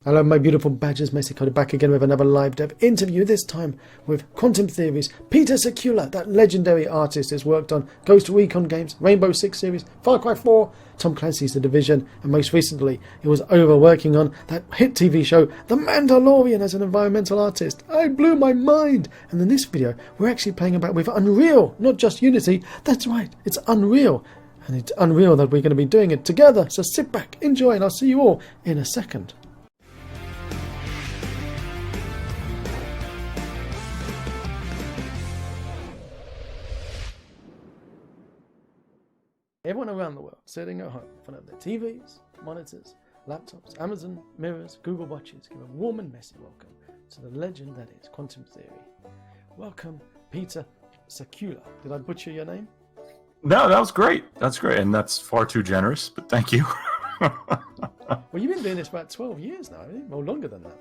Hello, my beautiful badgers. Sekula back again with another live dev interview, this time with Quantum Theory's Peter Sekula. That legendary artist has worked on Ghost Recon games, Rainbow Six series, Far Cry 4, Tom Clancy's The Division, and most recently he was over working on that hit TV show, The Mandalorian, as an environmental artist. I blew my mind! And in this video, we're actually playing about with Unreal, not just Unity. That's right, it's Unreal. And it's Unreal that we're going to be doing it together. So sit back, enjoy, and I'll see you all in a second. Everyone around the world sitting at home in front of their TVs, monitors, laptops, Amazon mirrors, Google Watches, give a warm and messy welcome to the legend that is Quantum Theory. Welcome, Peter Sekula. Did I butcher your name? No, that was great. That's great, and that's far too generous, but thank you. Well, you've been doing this for about 12 years now, haven't you? Or longer than that.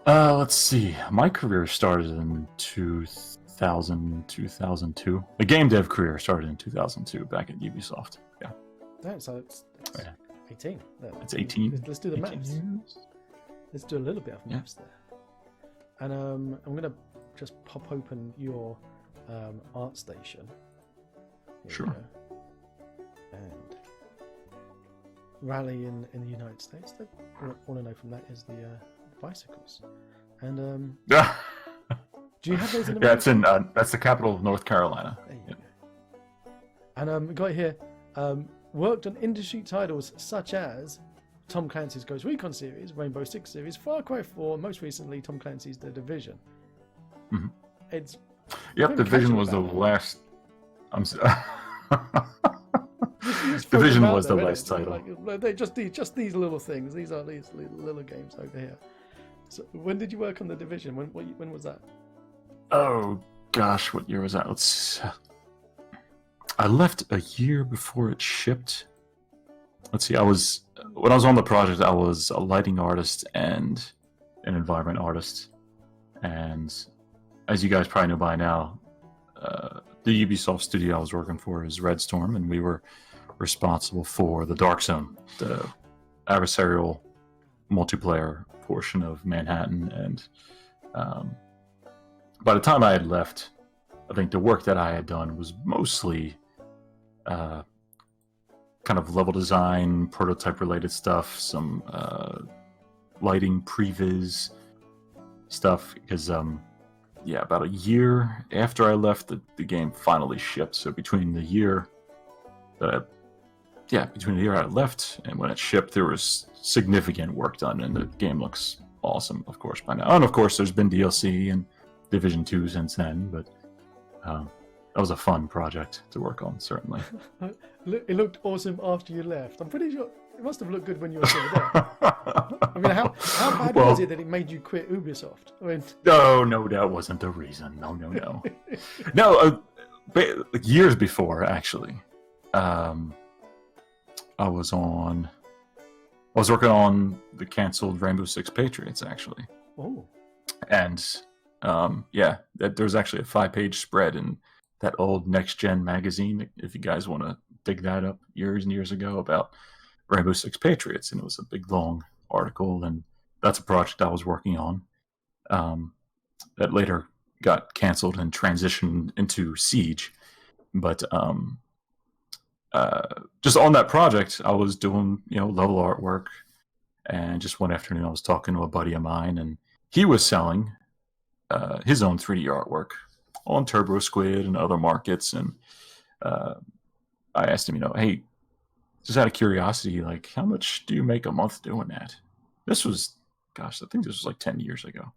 Let's see. My career started in 2002. The game dev career started in 2002 back at Ubisoft. Yeah. No, so it's 18. No, it's 18. Let's do the maths. Let's do a little bit of maths there. And I'm going to just pop open your ArtStation. Sure. And Rally in the United States. What I want to know from that is the bicycles. And do you have those in America? Yeah, it's in that's the capital of North Carolina. There you go. And we got here, worked on industry titles such as Tom Clancy's Ghost Recon series, Rainbow Six series, Far Cry 4, most recently Tom Clancy's The Division. Mm-hmm. It's Yep, Division was the last. Division was the last title. Like, they're just these little things. These are these little games over here. So when did you work on The Division? When was that? Oh gosh, what year was that? I left a year before it shipped. Let's see. When I was on the project, I was a lighting artist and an environment artist. And as you guys probably know by now, the Ubisoft studio I was working for is Red Storm, and we were responsible for the Dark Zone, the adversarial multiplayer portion of Manhattan. And by the time I had left, I think the work that I had done was mostly kind of level design, prototype related stuff, some lighting previs stuff, because about a year after I left, the game finally shipped. So between the year I left and when it shipped, there was significant work done, and the game looks awesome, of course, by now. And of course, there's been DLC and Division 2 since then, but that was a fun project to work on, certainly. It looked awesome after you left. I'm pretty sure it must have looked good when you were still there. I mean, how bad was it that it made you quit Ubisoft? I mean, no, that wasn't the reason. No. No, years before, actually. I was working on the canceled Rainbow Six Patriots, actually. Oh. And there was actually a 5-page spread in that old Next Gen magazine, if you guys want to dig that up, years and years ago, about Rainbow Six Patriots, and it was a big long article, and that's a project I was working on that later got canceled and transitioned into Siege. But just on that project, I was doing level artwork, and just one afternoon I was talking to a buddy of mine, and he was selling his own 3D artwork on Turbo Squid and other markets, and I asked him, hey, just out of curiosity, like, how much do you make a month doing that? This was, I think this was like 10 years ago.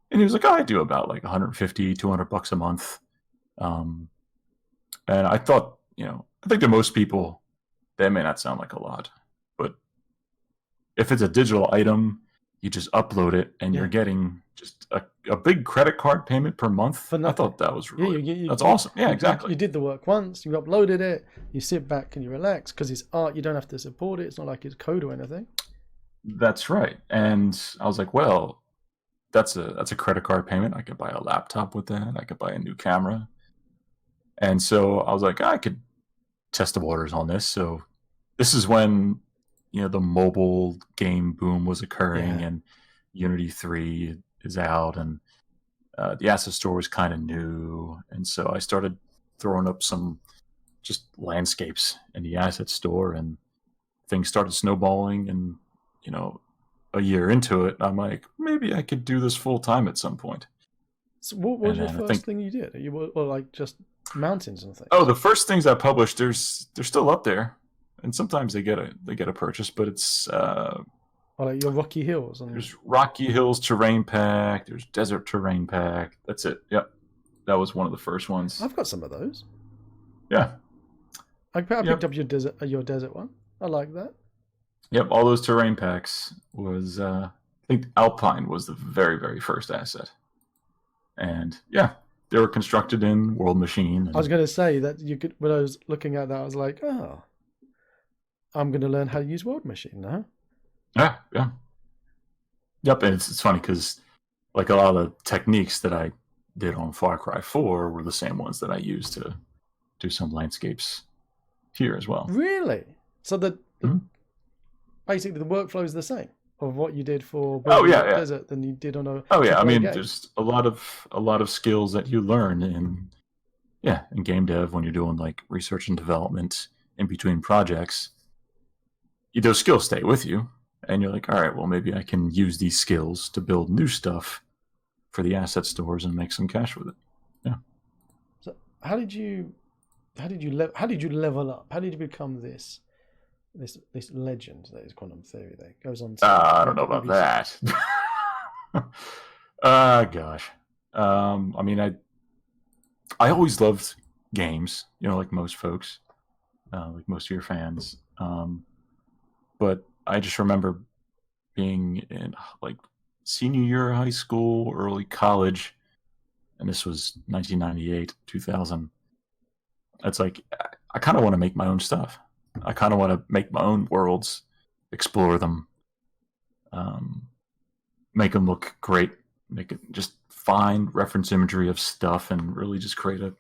And he was like, I do about like $150, $200 a month. And I thought, I think to most people, that may not sound like a lot, but if it's a digital item, you just upload it and you're getting just a big credit card payment per month. I thought that was really, that's awesome. Yeah, exactly. You did the work once, you uploaded it, you sit back and you relax, because it's art, you don't have to support it. It's not like it's code or anything. That's right. And I was like, well, that's a credit card payment. I could buy a laptop with that. I could buy a new camera. And so I was like, I could test the waters on this. So this is when the mobile game boom was occurring, Yeah. and Unity 3 is out, and the asset store was kind of new, and so I started throwing up some just landscapes in the asset store, and things started snowballing. And a year into it, I'm like, maybe I could do this full time at some point. So what was And your then I first think, thing you did? You were or like just mountains and things? oh, the first things I published, they're still up there, and sometimes they get a purchase, but it's Or like your Rocky Hills and there's Rocky Hills Terrain Pack, there's Desert Terrain Pack. That's it. Yep, that was one of the first ones. I've got some of those. Yeah. I picked Yep. up your desert one. I like that. Yep, all those terrain packs was I think Alpine was the very, very first asset. And yeah, they were constructed in World Machine. And I was going to say that you could. When I was looking at that, I was like, oh, I'm going to learn how to use World Machine now. yeah. Yep, and it's funny because like a lot of the techniques that I did on Far Cry 4 were the same ones that I used to do some landscapes here as well. Really? So that Mhm. basically the workflow is the same of what you did for Oh, building yeah, a yeah. desert than you did on a Oh yeah, I AAA mean, game. there's a lot of skills that you learn in game dev when you're doing like research and development in between projects. Those skills stay with you, and you're like, all right, well, maybe I can use these skills to build new stuff for the asset stores and make some cash with it. Yeah. So how did you level up? How did you become this legend that is quantum theory that goes on to I don't know about that. Gosh. I mean, I always loved games, like most folks, like most of your fans. But I just remember being in like senior year of high school, early college, and this was 1998, 2000. It's like I kind of want to make my own stuff. I kind of want to make my own worlds, explore them, make them look great, make it just find reference imagery of stuff, and really just create a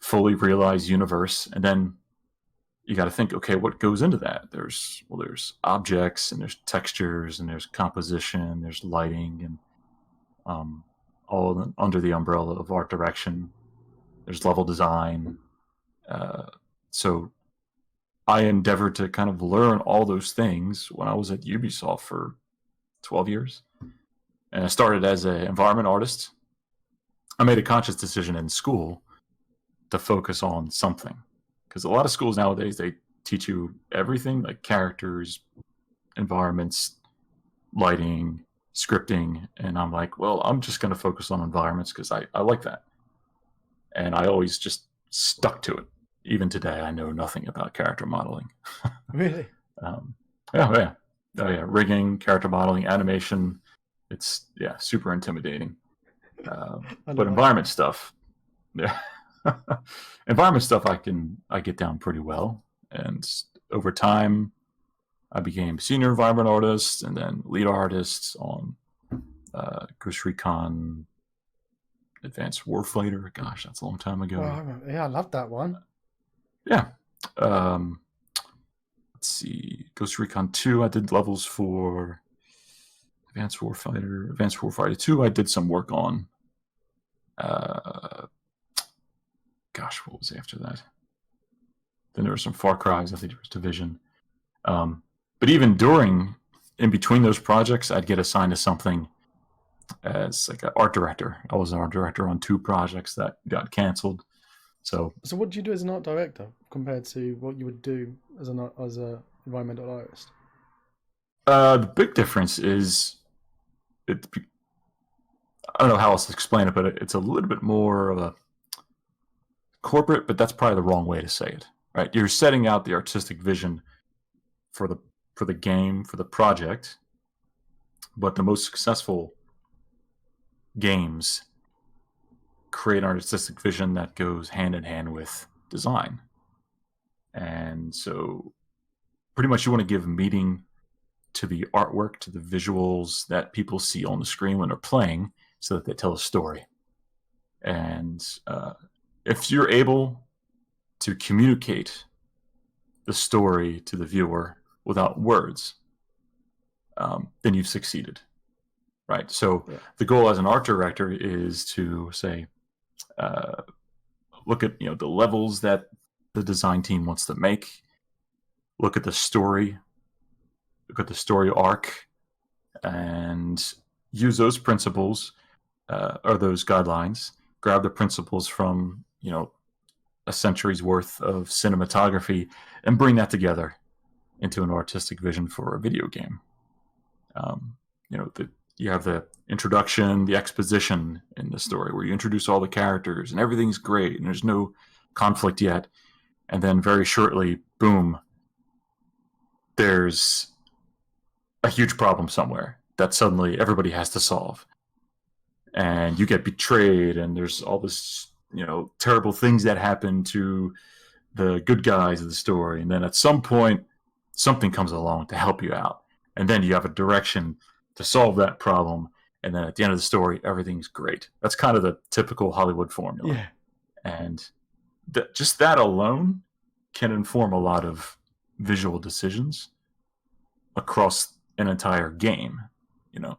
fully realized universe. And then you got to think, okay, what goes into that? There's objects, and there's textures, and there's composition, there's lighting, and all under the umbrella of art direction. There's level design. So I endeavored to kind of learn all those things when I was at Ubisoft for 12 years. And I started as an environment artist. I made a conscious decision in school to focus on something. Because a lot of schools nowadays, they teach you everything, like characters, environments, lighting, scripting. And I'm like, well, I'm just going to focus on environments because I like that. And I always just stuck to it. Even today, I know nothing about character modeling. Really? Yeah. Rigging, character modeling, animation. It's super intimidating. But environment stuff, environment stuff, I get down pretty well. And over time, I became senior environment artist and then lead artist on Ghost Recon, Advanced Warfighter. Gosh, that's a long time ago. Well, I love that one. Yeah. Let's see. Ghost Recon 2, I did levels for Advanced Warfighter 2, I did some work on. Gosh, what was after that? Then there were some Far Cries. I think there was Division. But even in between those projects, I'd get assigned to something as like an art director. I was an art director on 2 projects that got canceled. So what do you do as an art director compared to what you would do as an environmental artist? The big difference is, I don't know how else to explain it, but it's a little bit more of a corporate, but that's probably the wrong way to say it, right? You're setting out the artistic vision for the game, for the project, but the most successful games create an artistic vision that goes hand in hand with design. And so pretty much you want to give meaning to the artwork, to the visuals that people see on the screen when they're playing, so that they tell a story. And if you're able to communicate the story to the viewer without words, then you've succeeded, right? So the goal as an art director is to say, look at the levels that the design team wants to make, look at the story, look at the story arc, and use those principles or those guidelines. Grab the principles from a century's worth of cinematography and bring that together into an artistic vision for a video game. You have the introduction, the exposition in the story where you introduce all the characters and everything's great and there's no conflict yet. And then very shortly, boom, there's a huge problem somewhere that suddenly everybody has to solve. And you get betrayed and there's all this, terrible things that happen to the good guys of the story. And then at some point, something comes along to help you out. And then you have a direction to solve that problem. And then at the end of the story, everything's great. That's kind of the typical Hollywood formula. Yeah. And just that alone can inform a lot of visual decisions across an entire game.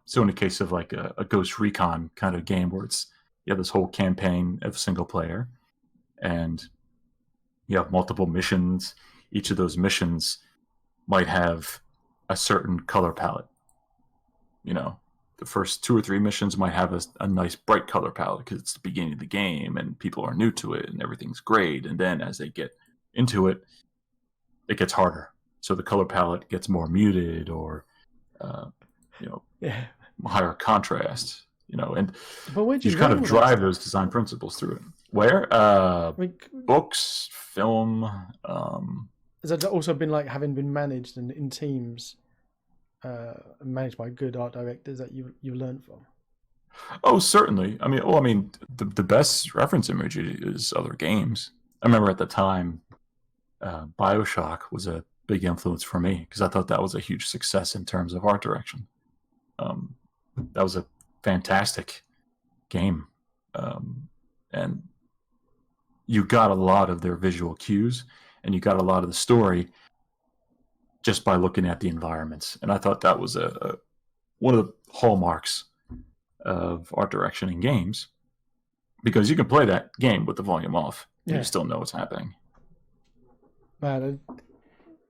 So in the case of like a Ghost Recon kind of game where you have this whole campaign of single player and you have multiple missions. Each of those missions might have a certain color palette. The first 2 or 3 missions might have a nice bright color palette because it's the beginning of the game and people are new to it and everything's great. And then as they get into it, it gets harder. So the color palette gets more muted or, higher contrast, and you kind of drive those design principles through it. Where? Books, film. Has that also been like having been managed and in teams, managed by good art directors that you learned from? Oh, certainly. The best reference imagery is other games. I remember at the time, BioShock was a big influence for me because I thought that was a huge success in terms of art direction. That was a fantastic game. And you got a lot of their visual cues and you got a lot of the story just by looking at the environments. And I thought that was one of the hallmarks of art direction in games because you can play that game with the volume off and you still know what's happening. Man,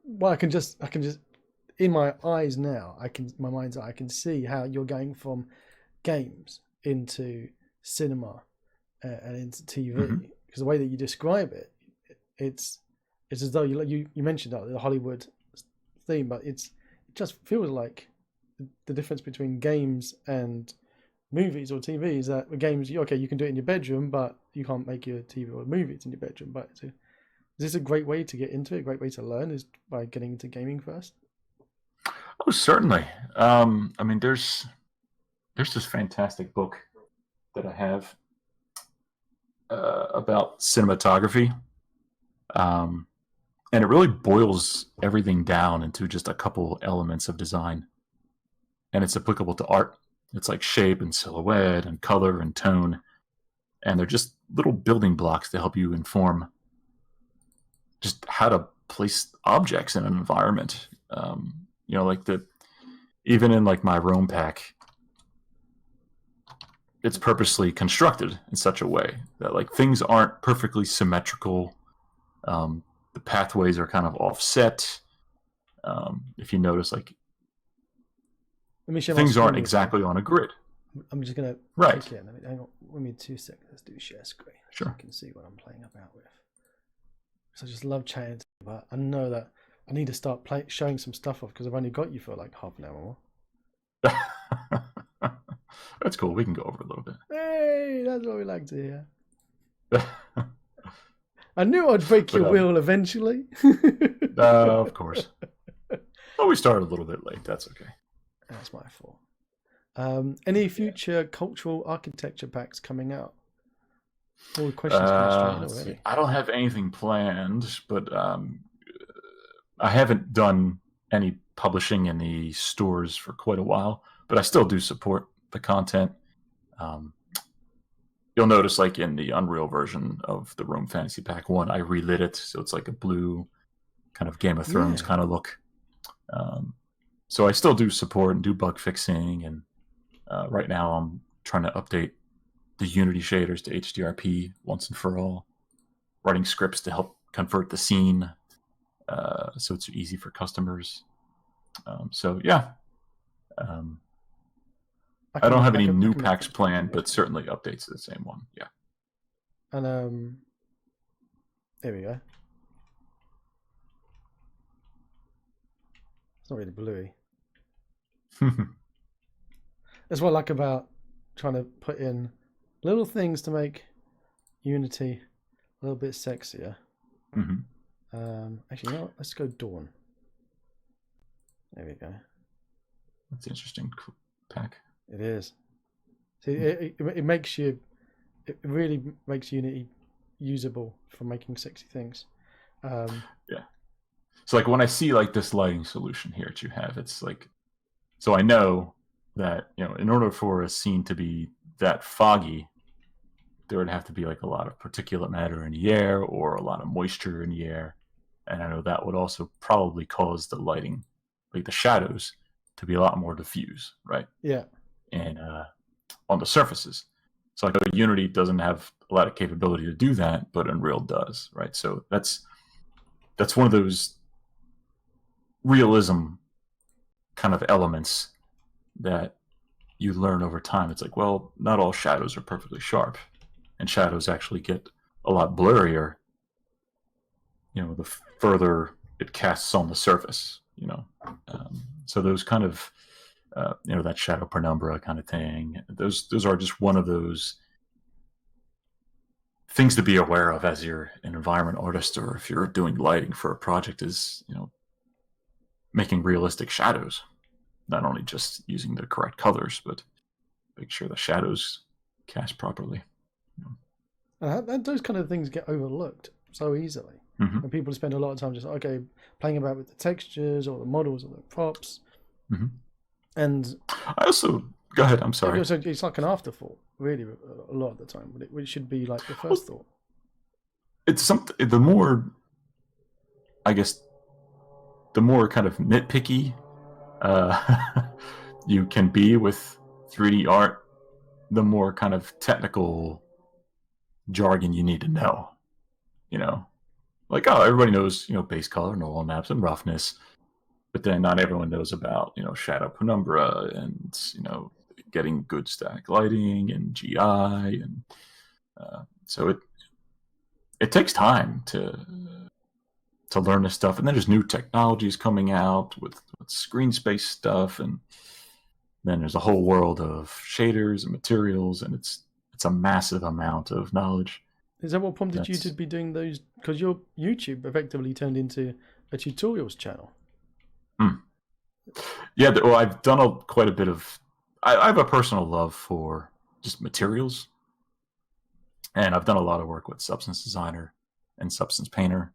well, I can just in my eyes now, my mind's eye, I can see how you're going from games into cinema and into TV because the way that you describe it, it's as though you mentioned that the Hollywood theme, but it just feels like the difference between games and movies or TV is that with games, you can do it in your bedroom, but you can't make your TV or movies in your bedroom. But is this a great way to get into it? A great way to learn is by getting into gaming first. Oh, certainly. There's this fantastic book that I have about cinematography, and it really boils everything down into just a couple elements of design, and it's applicable to art. It's like shape and silhouette and color and tone, and they're just little building blocks to help you inform just how to place objects in an environment. Even in like my Rome pack, it's purposely constructed in such a way that like things aren't perfectly symmetrical. The pathways are kind of offset. If you notice, like things aren't exactly on a grid. I'm just gonna right. Hang on, give me 2 seconds. Let's do share screen. Sure. So you can see what I'm playing about with. So I just love chatting, but I know that I need to start showing some stuff off because I've only got you for like half an hour more. That's cool. We can go over a little bit. Hey, that's what we like to hear. I knew I'd break your will eventually. Of course. Well, we started a little bit late. That's okay. That's my fault. Any future cultural architecture packs coming out? All the questions coming straight already. I don't have anything planned, but I haven't done any publishing in the stores for quite a while, but I still do support the content. You'll notice like in the Unreal version of the Rome Fantasy Pack 1, I relit it. So it's like a blue kind of Game of Thrones kind of look. So I still do support and do bug fixing, and right now I'm trying to update the Unity shaders to HDRP once and for all, writing scripts to help convert the scene so it's easy for customers. So yeah, I don't have any new packs planned, but certainly updates to the same one. Yeah. And there we go. It's not really bluey. That's what I like about trying to put in little things to make Unity a little bit sexier. Actually, you know what? Let's go Dawn. There we go. That's an interesting pack. It is. See, it makes you. It really makes Unity usable for making sexy things. Yeah. So like when I see like this lighting solution here that you have, it's like, so I know that, you know, in order for a scene to be that foggy, there would have to be like a lot of particulate matter in the air or a lot of moisture in the air. And I know that would also probably cause the lighting, like the shadows, to be a lot more diffuse, right? Yeah. And on the surfaces. So like Unity doesn't have a lot of capability to do that, but Unreal does, right? So that's one of those realism kind of elements that you learn over time. It's like, well, not all shadows are perfectly sharp, and shadows actually get a lot blurrier, you know, the further it casts on the surface, you know. So those kind of, you know, that shadow penumbra kind of thing, those are just one of those things to be aware of as you're an environment artist, or if you're doing lighting for a project, is, you know, making realistic shadows, not only just using the correct colors, but make sure the shadows cast properly. And those kind of things get overlooked so easily. And people spend a lot of time just, okay, playing about with the textures or the models or the props. And I also, go ahead, I'm sorry. It's like an afterthought, really, a lot of the time, but it should be like the first thought. It's something, the more, I guess, the more kind of nitpicky you can be with 3D art, the more kind of technical jargon you need to know. You know, like, oh, everybody knows, you know, base color, normal maps, and roughness, but then not everyone knows about, you know, shadow penumbra and, you know, getting good static lighting and GI, and so it takes time to learn this stuff. And then there's new technologies coming out with screen space stuff, and then there's a whole world of shaders and materials, and it's a massive amount of knowledge. Is that what prompted you to be doing those? Because your YouTube effectively turned into a tutorials channel. Yeah, well, I've done quite a bit of. I have a personal love for just materials, and I've done a lot of work with Substance Designer and Substance Painter.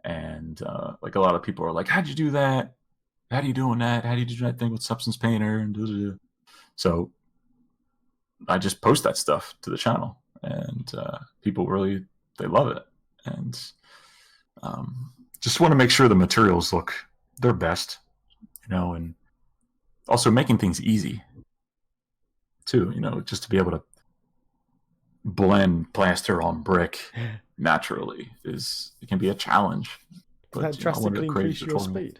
And like a lot of people are like, how'd you do that? How do you doing that? How do you do that thing with Substance Painter? And blah-blah-blah. So I just post that stuff to the channel, and people really, they love it. And just want to make sure the materials look their best, you know, and also making things easy too, you know, just to be able to blend plaster on brick naturally it can be a challenge. But that drastically increase your speed.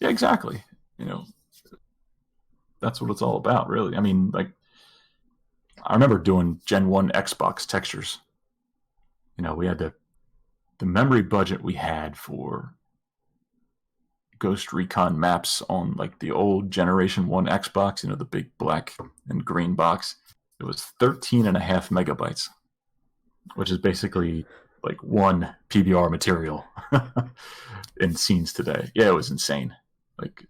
Yeah, exactly. You know, that's what it's all about, really. I mean, like, I remember doing Gen 1 Xbox textures. You know, we had the memory budget we had for Ghost Recon maps on like the old Generation 1 Xbox, you know, the big black and green box. It was 13.5 megabytes, which is basically like one PBR material in scenes today. Yeah, it was insane. Like,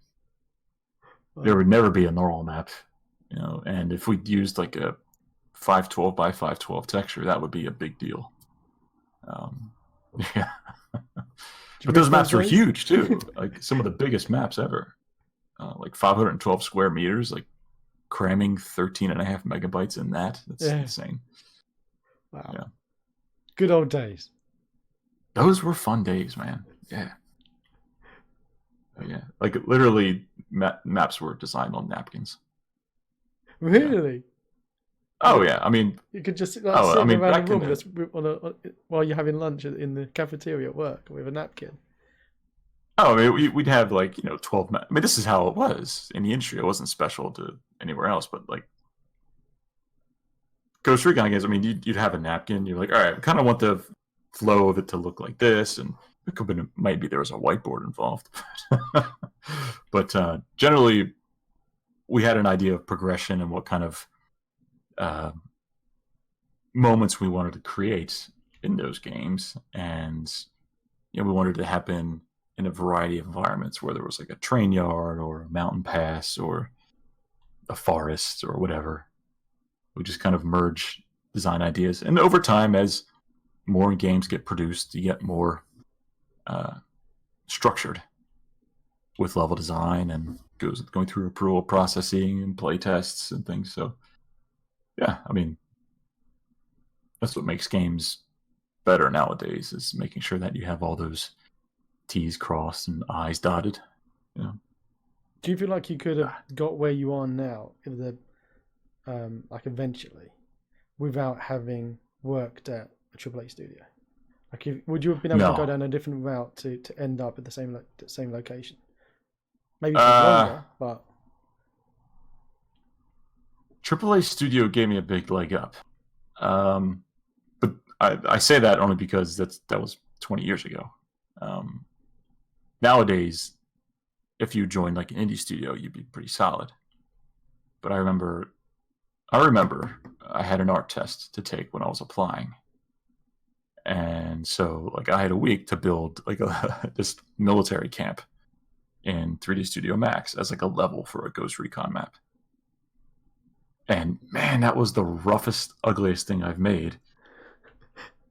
there would never be a normal map, you know, and if we used like a 512 by 512 texture, that would be a big deal. Yeah. But those maps were huge too. Like some of the biggest maps ever. Like 512 square meters, like cramming 13.5 megabytes in that. That's insane. Wow. Yeah. Good old days. Those were fun days, man. Yeah. Yeah, like literally, maps were designed on napkins. Yeah. Really? Oh yeah. I mean, You could just like sit around a back in room the that's while you're having lunch in the cafeteria at work with a napkin. Oh, I mean, we'd have like 12. I mean, this is how it was in the industry. It wasn't special to anywhere else, but like Ghost Recon games. I mean, you'd have a napkin. You're like, all right, I kind of want the flow of it to look like this, and it could be maybe there was a whiteboard involved, but generally we had an idea of progression and what kind of uh, moments we wanted to create in those games, and we wanted to happen in a variety of environments where there was like a train yard or a mountain pass or a forest or whatever. We just kind of merge design ideas, and over time, as more games get produced, you get more structured with level design and going through approval processing and play tests and things. So yeah, I mean, that's what makes games better nowadays, is making sure that you have all those T's crossed and I's dotted. Do you feel like you could have got where you are now, if like eventually, without having worked at a AAA studio? Like, would you have been able to go down a different route to end up at the same location? Maybe for longer, but AAA studio gave me a big leg up. But I say that only because that was 20 years ago. Nowadays, if you joined like an indie studio, you'd be pretty solid. But I remember I had an art test to take when I was applying. And so like I had a week to build like this military camp in 3D Studio Max as like a level for a Ghost Recon map. And man, that was the roughest, ugliest thing I've made.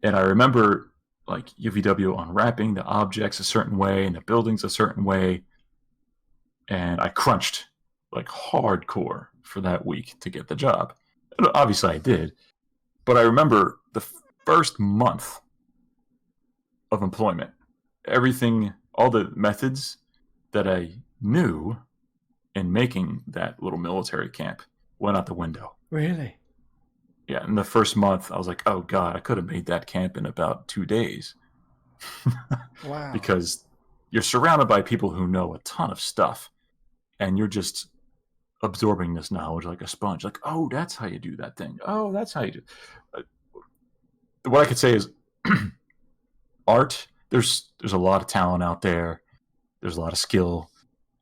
And I remember like UVW unwrapping the objects a certain way and the buildings a certain way. And I crunched like hardcore for that week to get the job. And obviously I did. But I remember the first month of employment, everything, all the methods that I knew in making that little military camp went out the window. Really? Yeah, in the first month, I was like, oh, God, I could have made that camp in about 2 days. Wow. Because you're surrounded by people who know a ton of stuff, and you're just absorbing this knowledge like a sponge. Like, oh, that's how you do that thing. Oh, that's how you do. What I could say is art, there's a lot of talent out there. There's a lot of skill,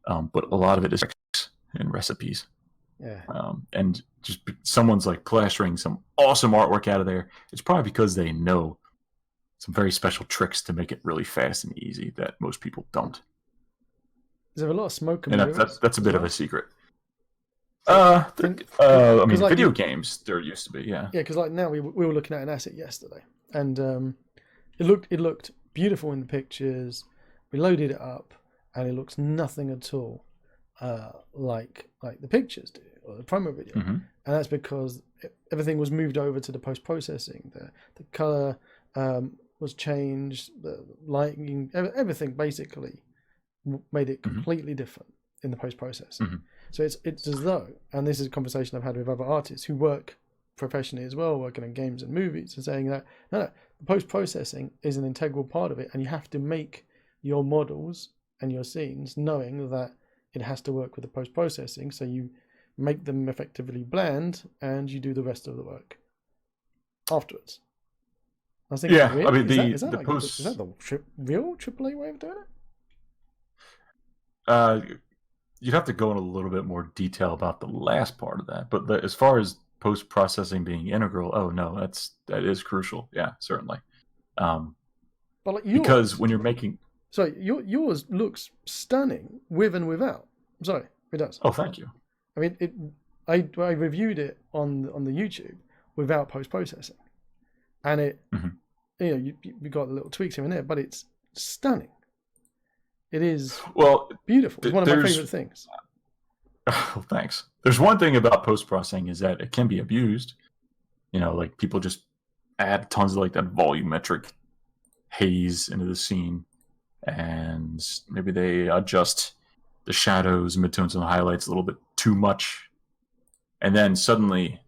but a lot of it is in recipes. Yeah. And just someone's like plastering some awesome artwork out of there. It's probably because they know some very special tricks to make it really fast and easy that most people don't. Is there a lot of smoke and mirrors? That's a bit of a secret. I mean, like video games, there used to be, yeah. Yeah, because like now we were looking at an asset yesterday, and it looked beautiful in the pictures. We loaded it up, and it looks nothing at all like the pictures do or the promo video, and that's because everything was moved over to the post processing. The color was changed, the lighting, everything basically made it completely different in the post processing. So it's as though, and this is a conversation I've had with other artists who work professionally as well, working on games and movies, and saying that no, post processing is an integral part of it, and you have to make your models and your scenes knowing that it has to work with the post processing, so you make them effectively bland and you do the rest of the work afterwards. I was thinking, yeah, really? I mean, is that the real AAA way of doing it? You'd have to go in a little bit more detail about the last part of that, but as far as post processing being integral, oh no, that is crucial. Yeah, certainly. But like because when you're making, yours looks stunning with and without. I'm sorry, it does. Oh, thank you. I mean, I reviewed it on the YouTube without post processing, and it, you got little tweaks here and there, but it's stunning. It is beautiful. It's one of my favorite things. Oh, thanks. There's one thing about post processing is that it can be abused. Like people just add tons of like that volumetric haze into the scene, and maybe they adjust the shadows, midtones, and highlights a little bit too much, and then suddenly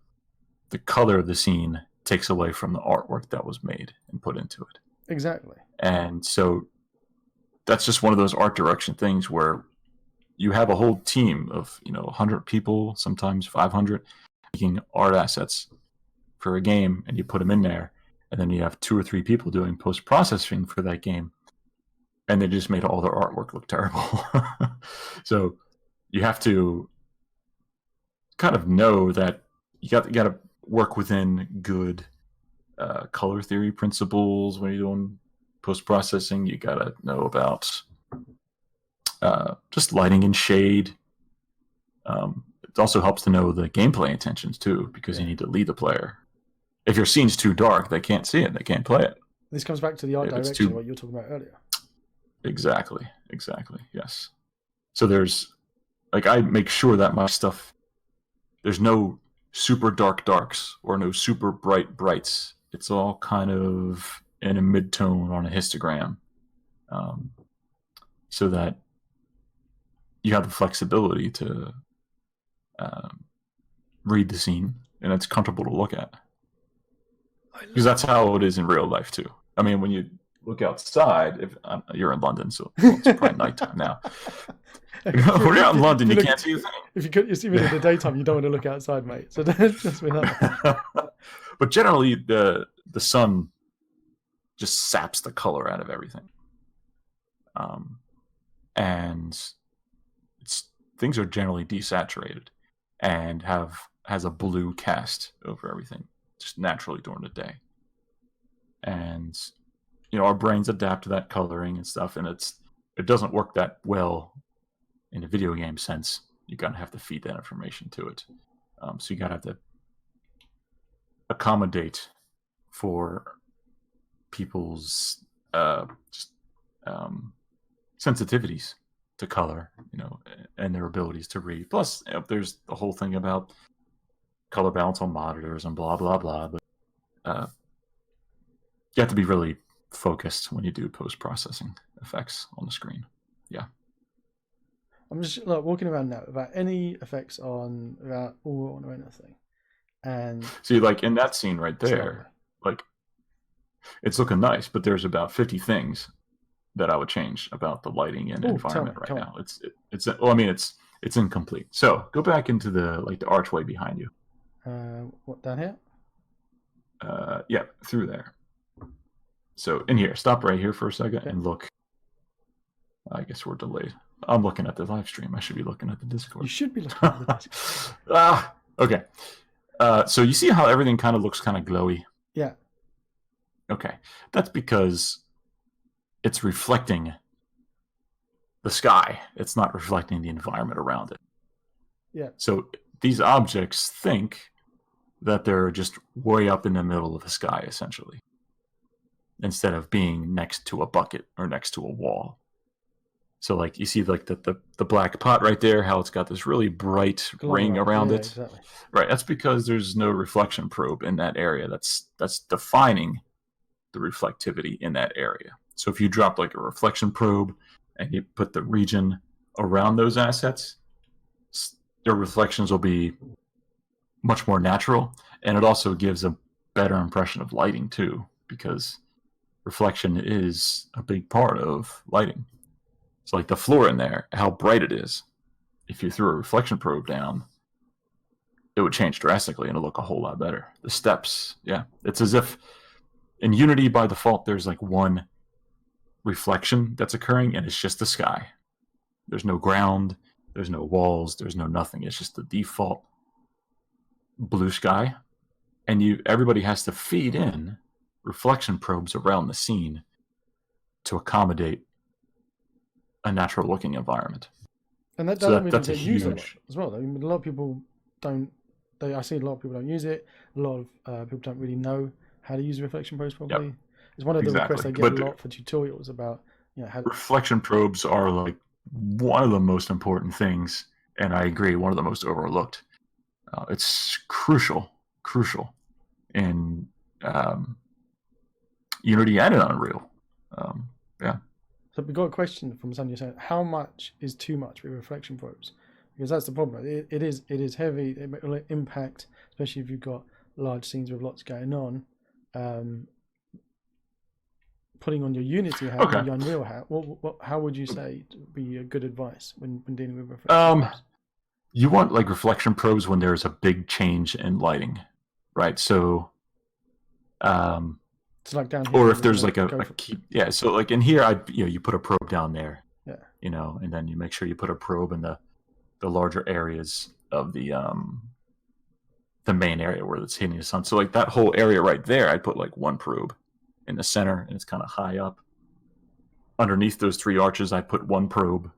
the color of the scene takes away from the artwork that was made and put into it. Exactly. And so that's just one of those art direction things where you have a whole team of 100 people, sometimes 500, making art assets for a game, and you put them in there, and then you have 2 or 3 people doing post-processing for that game, and they just made all their artwork look terrible. So you have to kind of know that you got to work within good color theory principles when you're doing post-processing. You got to know about just lighting and shade. It also helps to know the gameplay intentions too, because you need to lead the player. If your scene's too dark, they can't see it. They can't play it. This comes back to the art direction, what you were talking about earlier. Exactly. Yes. So there's, like, I make sure that my stuff, there's no super dark darks or no super bright brights. It's all kind of in a mid-tone on a histogram, so that you have the flexibility to read the scene and it's comfortable to look at. Because that's how it is in real life too. I mean, when you look outside, if you're in London, so it's probably nighttime now. When you're out in London, you can't see a thing. If you see me in the daytime, you don't want to look outside, mate. So just with that. But generally, the sun just saps the color out of everything, and things are generally desaturated and has a blue cast over everything, just naturally during the day. And our brains adapt to that coloring and stuff, and it doesn't work that well in a video game sense. You're gonna have to feed that information to it, so you gotta have to accommodate for people's sensitivities to color, and their abilities to read. Plus, there's the whole thing about color balance on monitors and blah blah blah. But you have to be really focused when you do post-processing effects on the screen. Yeah. I'm just walking around now without any effects on, without or anything. And see, like in that scene right there, like it's looking nice, but there's about 50 things that I would change about the lighting and environment right now. It's incomplete. So go back into the archway behind you. What, down here? Yeah, through there. So in here, stop right here for a second and look. I guess we're delayed. I'm looking at the live stream. I should be looking at the Discord. You should be looking at the Discord. Okay. So you see how everything kind of looks kind of glowy? Yeah. Okay. That's because it's reflecting the sky. It's not reflecting the environment around it. Yeah. So these objects think that they're just way up in the middle of the sky, essentially, instead of being next to a bucket or next to a wall. So like you see like the black pot right there, how it's got this really bright ring around it. Exactly. Right. That's because there's no reflection probe in that area. That's defining the reflectivity in that area. So if you drop like a reflection probe and you put the region around those assets, their reflections will be much more natural, and it also gives a better impression of lighting too, because reflection is a big part of lighting. So like the floor in there, how bright it is, if you threw a reflection probe down, it would change drastically and it'll look a whole lot better. The steps, yeah. It's as if in Unity by default there's like one reflection that's occurring and it's just the sky. There's no ground, there's no walls, there's no nothing. It's just the default blue sky. And everybody has to feed in reflection probes around the scene to accommodate a natural looking environment. And that doesn't really get used a lot as well. I mean, a lot of people don't. I see a lot of people don't use it. A lot of people don't really know how to use reflection probes properly. Yep. It's one of the requests I get a lot for tutorials about. How reflection probes are like one of the most important things, and I agree, one of the most overlooked. It's crucial in Unity and in Unreal. Yeah. So we got a question from Sonia saying, how much is too much with reflection probes? Because that's the problem. It is heavy. It will impact, especially if you've got large scenes with lots going on. Putting on your Unity hat or your Unreal hat, how would you say would be a good advice when dealing with reflection probes? You want like reflection probes when there's a big change in lighting, right? So, it's like down here, or if there's like a key, yeah. So like in here, you put a probe down there, yeah, and then you make sure you put a probe in the larger areas of the main area where it's hitting the sun. So like that whole area right there, I'd put like one probe in the center, and it's kind of high up. Underneath those 3 arches, I put one probe.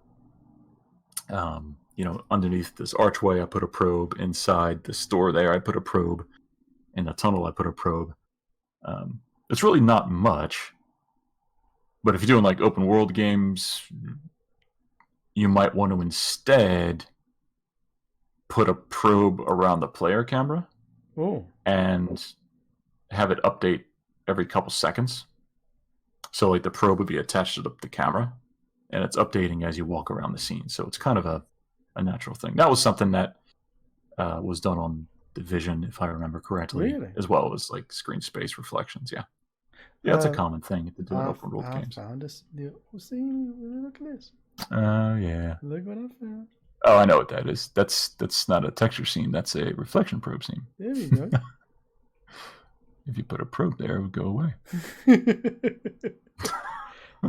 Underneath this archway, I put a probe. Inside the store there, I put a probe. In the tunnel, I put a probe. It's really not much, but if you're doing like open world games, you might want to instead put a probe around the player camera and have it update every couple seconds. So like the probe would be attached to the camera, and it's updating as you walk around the scene. So it's kind of a natural thing. That was something that was done on Division, if I remember correctly, as well as like screen space reflections. Yeah, it's a common thing to do in open world games. Found us. See, look at this. Yeah. Look what I found. Oh, I know what that is. That's not a texture scene. That's a reflection probe scene. There we go. If you put a probe there, it would go away.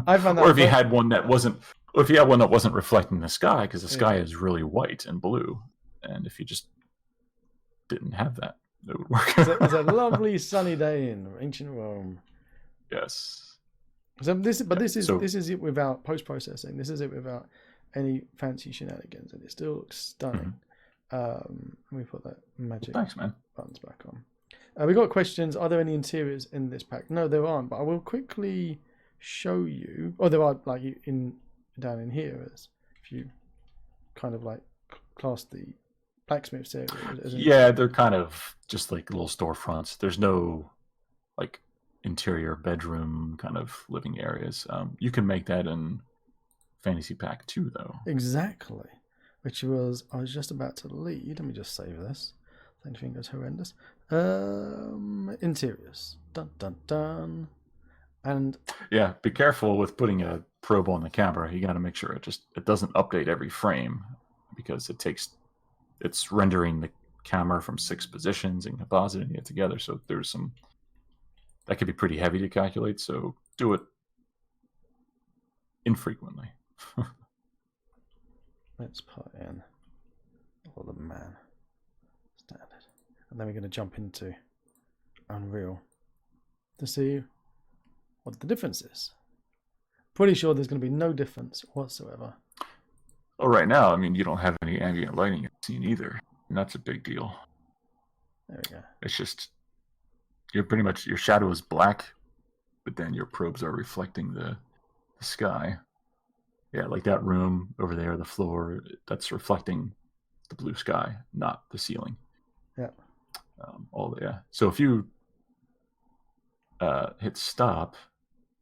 I found that. Or if you had one that wasn't reflecting the sky, because the sky is really white and blue, and if you just didn't have that, it would work. It's a lovely sunny day in ancient Rome. Yes. So this is it without post processing. This is it without any fancy shenanigans, and it still looks stunning. Let me put that magic buttons back on. We got questions. Are there any interiors in this pack? No, there aren't. But I will quickly show you. Oh, there are like down in here. If you kind of like class the blacksmith's area. Yeah, they're kind of just like little storefronts. There's no like interior bedroom kind of living areas. You can make that in Fantasy Pack 2, though. Exactly. Which was I was just about to lead. Let me just save this. Anything goes horrendous. Interiors. Dun dun dun. And yeah, be careful with putting a probe on the camera. You got to make sure it doesn't update every frame, because it's rendering the camera from 6 positions and compositing it together. So there's that could be pretty heavy to calculate. So do it infrequently. Let's put in the man standard, and then we're going to jump into Unreal to see what the difference is. Pretty sure there's going to be no difference whatsoever. Well, right now, I mean, you don't have any ambient lighting in the scene either, and that's a big deal. There we go. It's just your shadow is black, but then your probes are reflecting the sky. Yeah, like that room over there, the floor, that's reflecting the blue sky, not the ceiling. Yeah. So if you hit stop,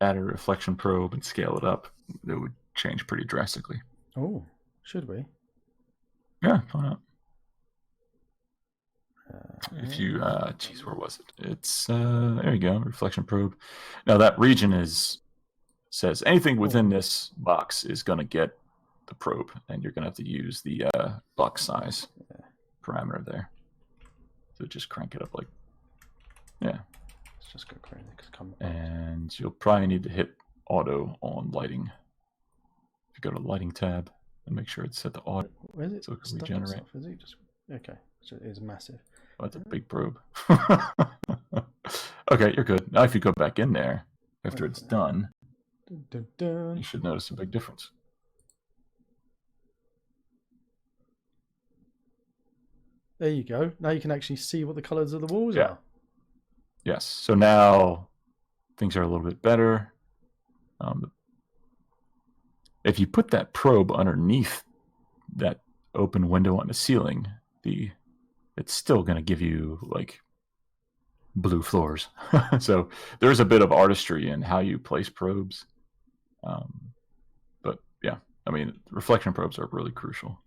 add a reflection probe, and scale it up, it would change pretty drastically. Oh, should we? Yeah, why not? If you, where was it? It's, there you go, reflection probe. Now that region says anything within this box is going to get the probe, and you're going to have to use the box size parameter there. So just crank it up like, yeah. Let's just go crazy. And you'll probably need to hit auto on lighting. If you go to the lighting tab and make sure it's set to auto, where is it? So it can regenerate. Is it just okay? So it is massive. Oh, that's a big probe. Okay, you're good. Now if you go back in there after it's done, you should notice a big difference. There you go. Now you can actually see what the colors of the walls are. Yes. So now things are a little bit better. If you put that probe underneath that open window on the ceiling, it's still going to give you like blue floors. So there's a bit of artistry in how you place probes. I mean, reflection probes are really crucial.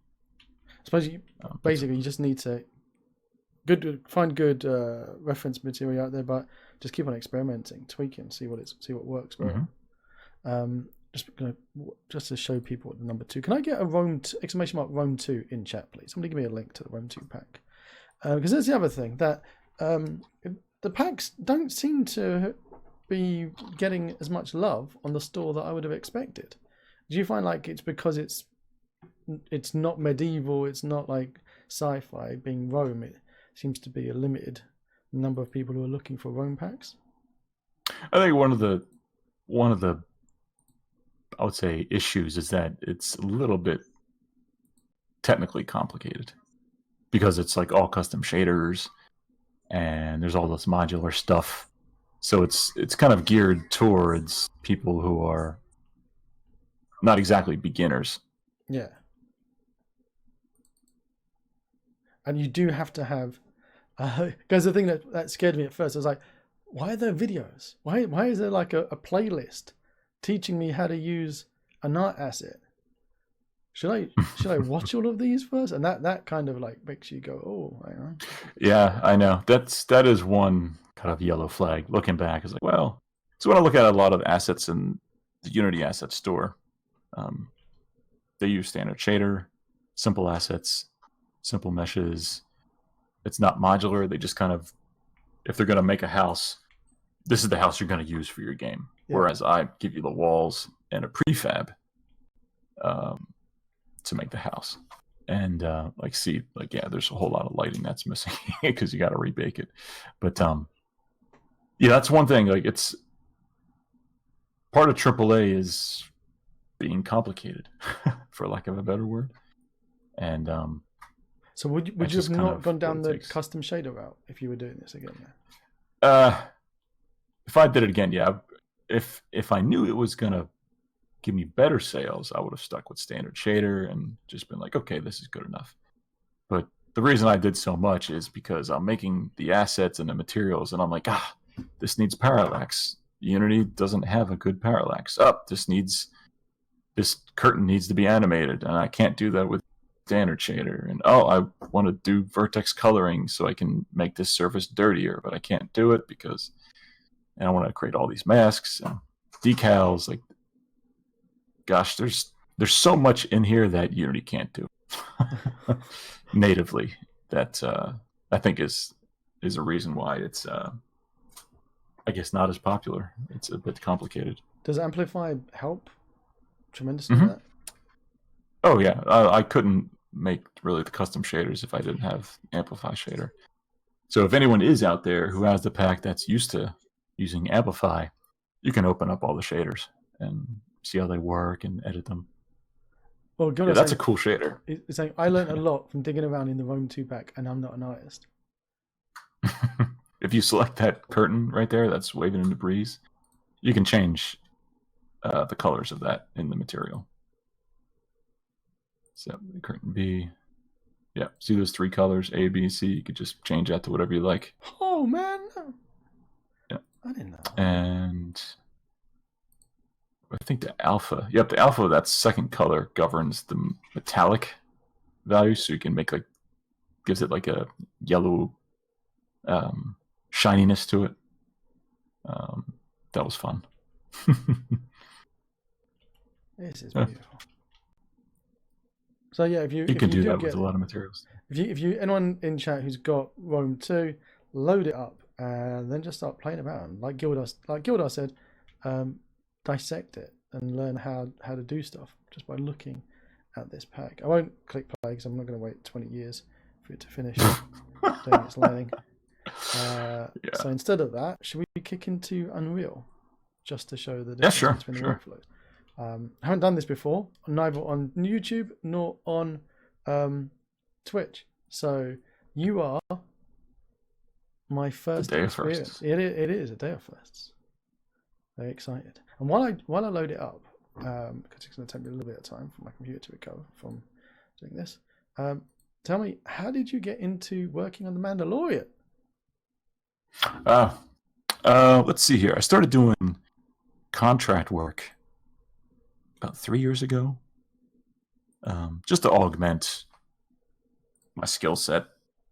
I suppose you just need to find good reference material out there, but just keep on experimenting, tweaking, see what works well. Just to show people what the number 2. Can I get a Rome exclamation mark Rome 2 in chat, please? Somebody give me a link to the Rome 2 pack, because that's the other thing that the packs don't seem to be getting as much love on the store that I would have expected. Do you find like it's because it's not medieval, it's not like sci-fi being Rome? It seems to be a limited number of people who are looking for Rome packs. I think one of the I would say issues is that it's a little bit technically complicated because it's like all custom shaders and there's all this modular stuff. So it's kind of geared towards people who are not exactly beginners. Yeah. And you do have to have, because the thing that scared me at first, I was like, why are there videos? Why is there like a playlist teaching me how to use an art asset? Should I watch all of these first? And that kind of like makes you go, oh, hang on. Yeah, I know. That is one kind of yellow flag. Looking back, is like, well, so when I look at a lot of assets in the Unity asset store, they use standard shader, simple assets, simple meshes. It's not modular. They just kind of, if they're going to make a house, this is the house you're going to use for your game. Yeah. Whereas I give you the walls and a prefab to make the house. And there's a whole lot of lighting that's missing because you got to rebake it. But yeah, that's one thing. Like, it's part of AAA is being complicated, for lack of a better word. And so would you have not gone down the custom shader route if you were doing this again? If I did it again, yeah. If I knew it was gonna give me better sales, I would have stuck with standard shader and just been like, okay, this is good enough. But the reason I did so much is because I'm making the assets and the materials, and I'm like, this needs parallax. Unity doesn't have a good parallax. This curtain needs to be animated, and I can't do that with standard shader. And I want to do vertex coloring so I can make this surface dirtier, but I can't do it because and I want to create all these masks and decals. Like, gosh, there's so much in here that Unity can't do natively. That I think is a reason why it's I guess not as popular. It's a bit complicated. Does Amplify help tremendously with that? Oh yeah, I couldn't make really the custom shaders if I didn't have Amplify shader. So if anyone is out there who has the pack that's used to using Amplify, you can open up all the shaders and see how they work and edit them. Well, that's a cool shader. It's like, I learned a lot from digging around in the Rome 2 pack, and I'm not an artist. If you select that curtain right there that's waving in the breeze, you can change the colors of that in the material. So the curtain B, yeah, see those 3 colors, A, B, C. You could just change that to whatever you like. Oh man, yeah, I didn't know. And I think the alpha, the alpha, that second color governs the metallic value, so you can make gives it like a yellow shininess to it. That was fun. This is beautiful. So yeah, if you can do that with a lot of materials. If you anyone in chat who's got Rome 2, load it up and then just start playing about. Like Gildar said, dissect it and learn how to do stuff just by looking at this pack. I won't click play because I'm not going to wait 20 years for it to finish doing its learning. So instead of that, should we kick into Unreal just to show the difference between the workflows? I haven't done this before, neither on YouTube nor on Twitch. So you are my first experience. It is a day of firsts. Very excited. And while I load it up, because it's going to take me a little bit of time for my computer to recover from doing this, tell me, how did you get into working on the Mandalorian? Let's see here. I started doing contract work about 3 years ago, just to augment my skill set.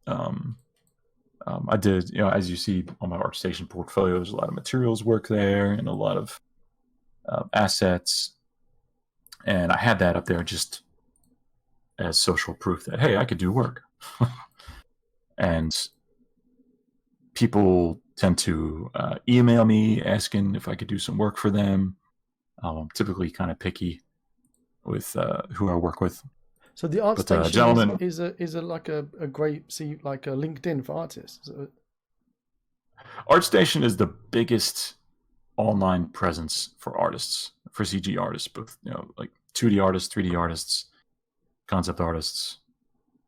I did, as you see on my ArtStation portfolio, there's a lot of materials work there and a lot of assets. And I had that up there just as social proof that, hey, I could do work. And people tend to email me asking if I could do some work for them. I'm typically kind of picky with who I work with. So the ArtStation gentlemen, is a like a great, see, like a LinkedIn for artists. ArtStation is the biggest online presence for artists, for CG artists, both like 2D artists, 3D artists, concept artists,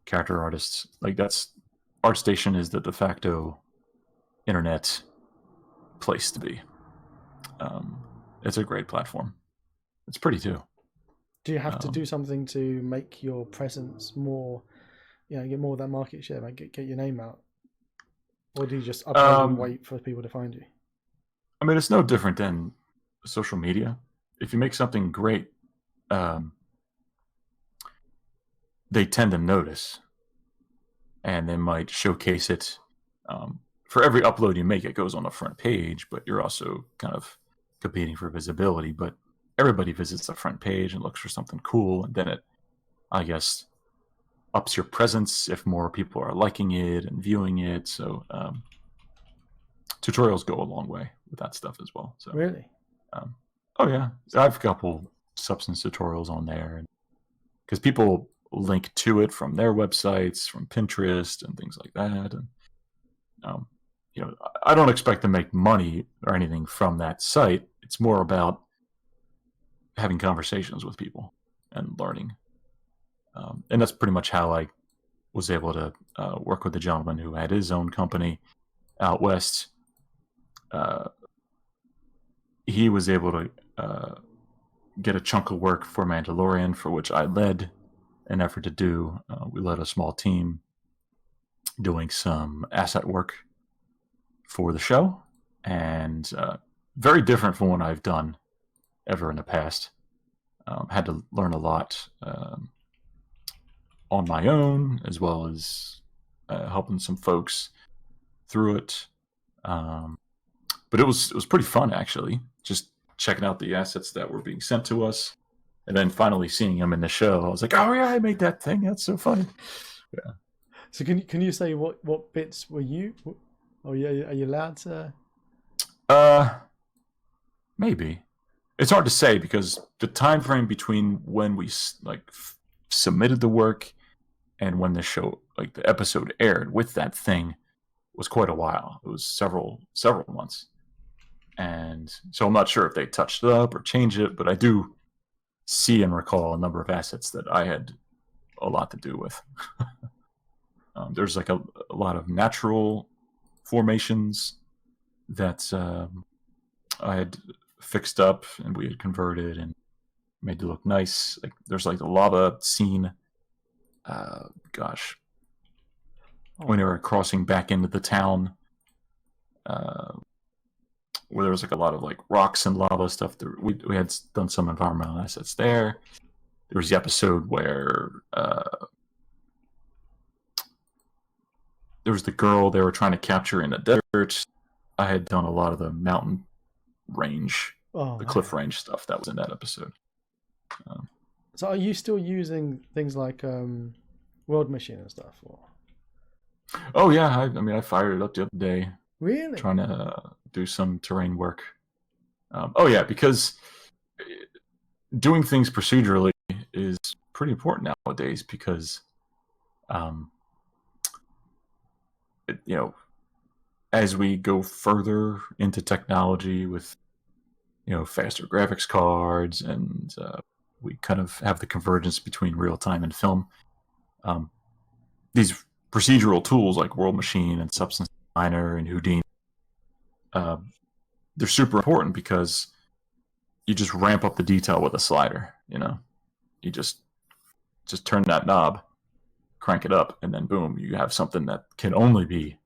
character artists. Like ArtStation is the de facto internet place to be. It's a great platform. It's pretty too. Do you have to do something to make your presence more, get more of that market share, like get your name out? Or do you just upload and wait for people to find you? I mean, it's no different than social media. If you make something great, they tend to notice. And they might showcase it. For every upload you make, it goes on the front page, but you're also kind of competing for visibility. But everybody visits the front page and looks for something cool, and then it, I guess, ups your presence if more people are liking it and viewing it. So tutorials go a long way with that stuff as well. So really, oh yeah, I have a couple substance tutorials on there, because people link to it from their websites, from Pinterest, and things like that. And I don't expect to make money or anything from that site. It's more about having conversations with people and learning. And that's pretty much how I was able to work with the gentleman who had his own company out west. He was able to get a chunk of work for Mandalorian, for which I led an effort to do. We led a small team doing some asset work for the show, and very different from what I've done ever in the past. Had to learn a lot on my own, as well as helping some folks through it. But it was pretty fun, actually, just checking out the assets that were being sent to us, and then finally seeing them in the show. I was like, oh yeah, I made that thing. That's so funny. Yeah. So can you say what bits were you? Oh yeah, are you allowed to? Maybe. It's hard to say, because the time frame between when we submitted the work and when the show, like the episode, aired with that thing was quite a while. It was several months, and so I'm not sure if they touched it up or changed it, but I do see and recall a number of assets that I had a lot to do with. There's like a lot of natural formations that I had fixed up and we had converted and made to look nice. Like there's like the lava scene. When they were crossing back into the town, where there was like a lot of like rocks and lava stuff. We had done some environmental assets there. There was the episode where there was the girl they were trying to capture in the desert. I had done a lot of the mountain range, the cliff range stuff that was in that episode. So are you still using things like World Machine and stuff? Or? Oh yeah, I fired it up the other day. Really? Trying to do some terrain work. Oh yeah, because doing things procedurally is pretty important nowadays, because as we go further into technology with faster graphics cards, and we kind of have the convergence between real time and film, these procedural tools like World Machine and Substance Designer and Houdini, they're super important, because you just ramp up the detail with a slider. You just turn that knob, crank it up, and then boom, you have something that can only be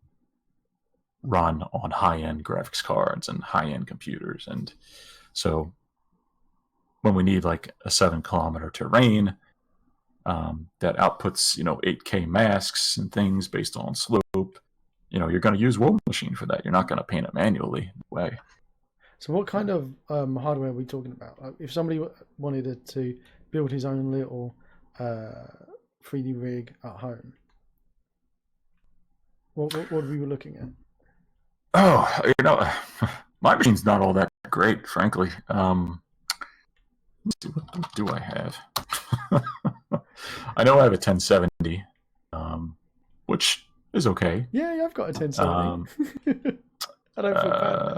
run on high-end graphics cards and high-end computers. And so when we need like a 7-kilometer terrain, that outputs 8K masks and things based on slope. You're going to use World Machine for that. You're not going to paint it manually. Way. So what kind of hardware are we talking about? Like if somebody wanted to build his own little 3D rig at home, what we were looking at? Oh, my machine's not all that great, frankly. Let's see, what do I have? I know I have a 1070, which is okay. Yeah, I've got a 1070. I don't feel bad.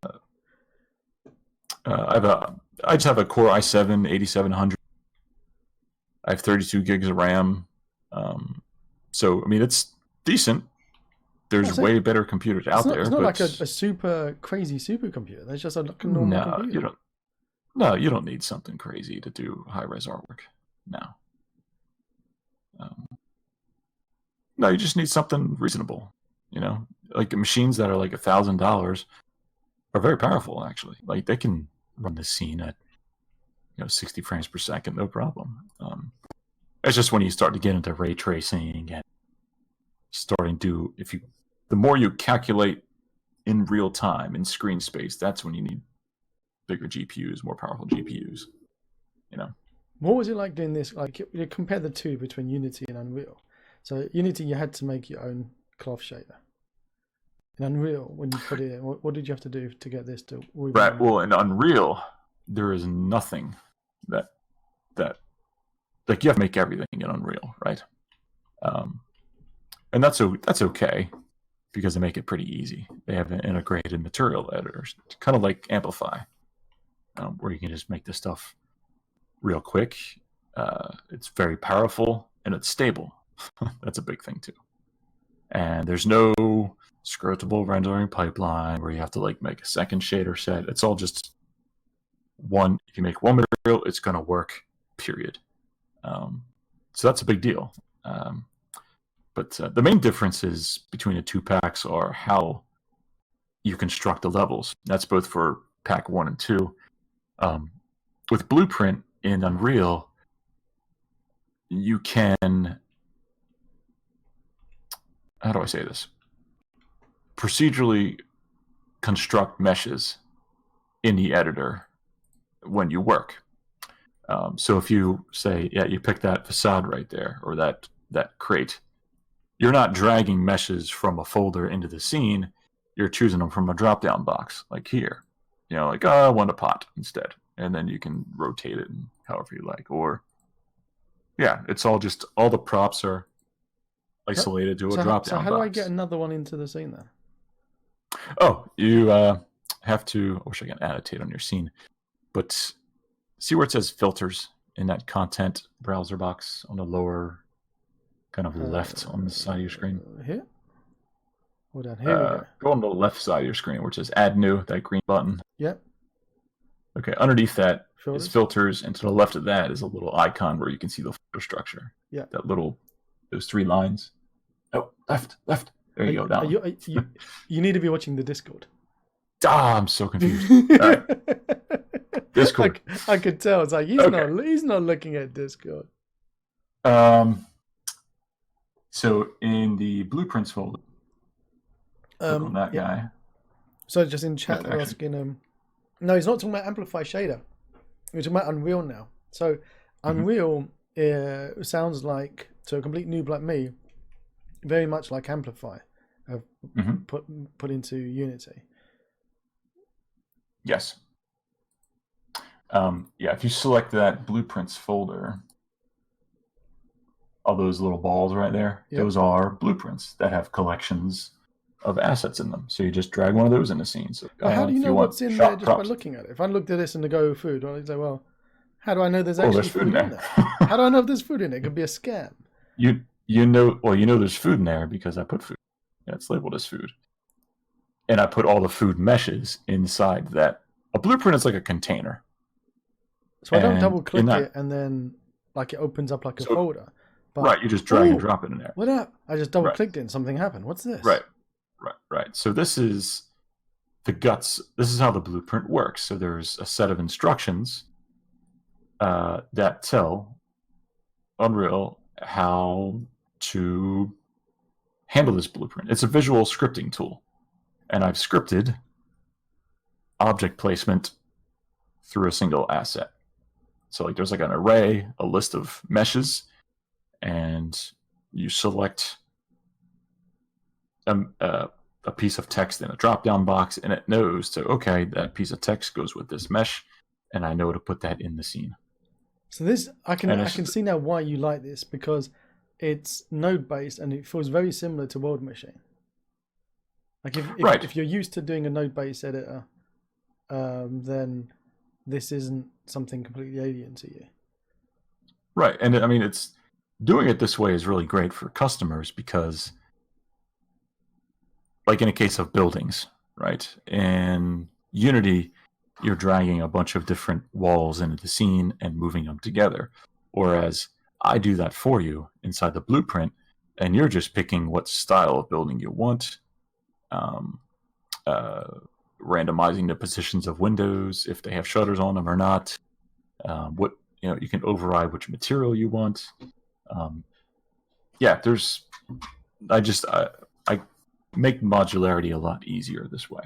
I just have a Core i7 8700. I have 32 gigs of RAM. So I mean, it's decent. There's way better computers out there. It's not like a super crazy supercomputer. There's just a normal computer. You don't need something crazy to do high-res artwork. No, you just need something reasonable. Like machines that are like $1,000 are very powerful. Actually, like they can run the scene at 60 frames per second, no problem. It's just when you start to get into ray tracing and starting to the more you calculate in real time in screen space, that's when you need bigger GPUs, more powerful GPUs. What was it like doing this? Like you compare the two between Unity and Unreal. So Unity, you had to make your own cloth shader. In Unreal, when you put it in, what did you have to do to get this to? Right. Well, in Unreal, there is nothing that like you have to make everything in Unreal, right? And that's okay because they make it pretty easy. They have an integrated material editor, kind of like Amplify, where you can just make this stuff real quick. It's very powerful and it's stable. That's a big thing too. And there's no scriptable rendering pipeline where you have to like make a second shader set. It's all just one. If you make one material, it's going to work, period. So that's a big deal. But the main differences between the two packs are how you construct the levels. That's both for pack 1 and 2. With Blueprint in Unreal, you can, how do I say this? Procedurally construct meshes in the editor when you work. So if you say, you pick that facade right there, or that crate, you're not dragging meshes from a folder into the scene. You're choosing them from a drop-down box, like here. I want a pot instead. And then you can rotate it however you like. Or, it's all the props are isolated to a drop-down box. So how do I get another one into the scene then? Oh, you have to, I wish I could annotate on your scene, but see where it says filters in that content browser box on the lower kind of left on the side of your screen? Here? Hold on, here we go. Go on the left side of your screen where it says add new, that green button. Yep. Okay, underneath that is filters, and to the left of that is a little icon where you can see the filter structure. Yeah. Those 3 lines. Oh, left. There you go, down. You need to be watching the Discord. I'm so confused. All right. Discord. I could tell. It's like he's not looking at Discord. So in the blueprints folder, click on that guy. So just in chat, they're asking. No, he's not talking about Amplify shader. We're talking about Unreal now. So Unreal sounds like, to a complete noob like me, very much like Amplify, put into Unity. Yes. If you select that blueprints folder, all those little balls right there, those are blueprints that have collections of assets in them. So you just drag one of those in the scene. So, how do you know what's in there just by looking at it? If I looked at this in the Go Food, I'd say, well, how do I know there's actually food in there? How do I know if there's food in it? It could be a scam. You know there's food in there because I put food. It's labeled as food. And I put all the food meshes inside that. A blueprint is like a container. So I don't double click it and then like it opens up like a folder. But, right, you just drag and drop it in there. What up? I just double clicked it and something happened. What's this? Right. So this is the guts. This is how the blueprint works. So there's a set of instructions that tell Unreal how to handle this blueprint. It's a visual scripting tool, and I've scripted object placement through a single asset. So like there's like an array, a list of meshes, and you select a piece of text in a drop-down box, and it knows okay, that piece of text goes with this mesh, and I know to put that in the scene. So this, I can see now why you like this, because it's node-based and it feels very similar to World Machine. Like if you're used to doing a node-based editor, then this isn't something completely alien to you. Right, and I mean, it's doing it this way is really great for customers because, like in a case of buildings, right? In Unity, you're dragging a bunch of different walls into the scene and moving them together. Whereas I do that for you inside the blueprint, and you're just picking what style of building you want, randomizing the positions of windows, if they have shutters on them or not. You can override which material you want. I make modularity a lot easier this way.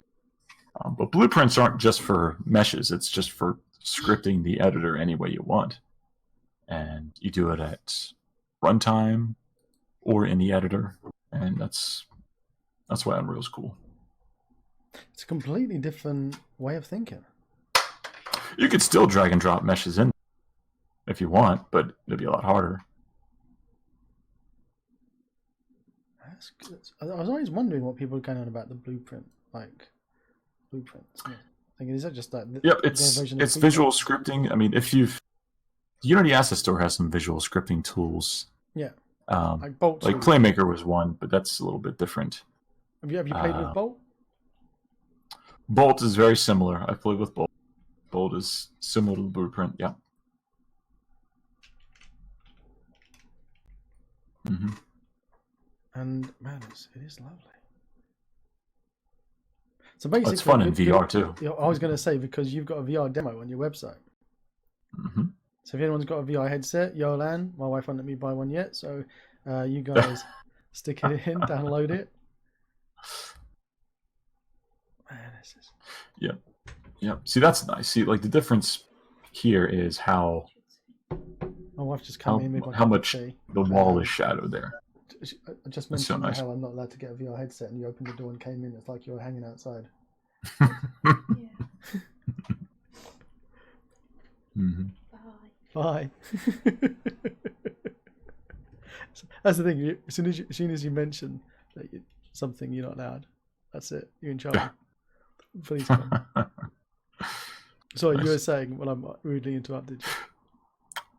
But blueprints aren't just for meshes. It's just for scripting the editor any way you want. And you do it at runtime or in the editor. And that's why Unreal's cool. It's a completely different way of thinking. You could still drag and drop meshes in if you want, but it'd be a lot harder. That's good. I was always wondering what people are going on about the blueprint, blueprints. Yeah. Thinking, is that just like it's visual scripting. I mean, Unity Asset Store has some visual scripting tools. Yeah. Like Bolt. Like Playmaker was one, but that's a little bit different. Have you played with Bolt? Bolt is very similar. I've played with Bolt. Bolt is similar to the blueprint. Yeah. Mm-hmm. And man, it is lovely. So basically, it's fun in VR too. I was going to say, because you've got a VR demo on your website. Mm-hmm. So if anyone's got a VR headset, Yolan, my wife won't let me buy one yet, so you guys stick it in, download it. Man, this is... Yeah. See, that's nice. See, like the difference here is how my wife just come in with how much the wall is shadowed there. I just mentioned how I'm not allowed to get a VR headset, and you opened the door and came in. It's like you were hanging outside. Mm-hmm. Bye. That's the thing. As soon as you mention that something you're not allowed, that's it. You're in trouble. Please come. Sorry, nice. You were saying when I'm rudely interrupted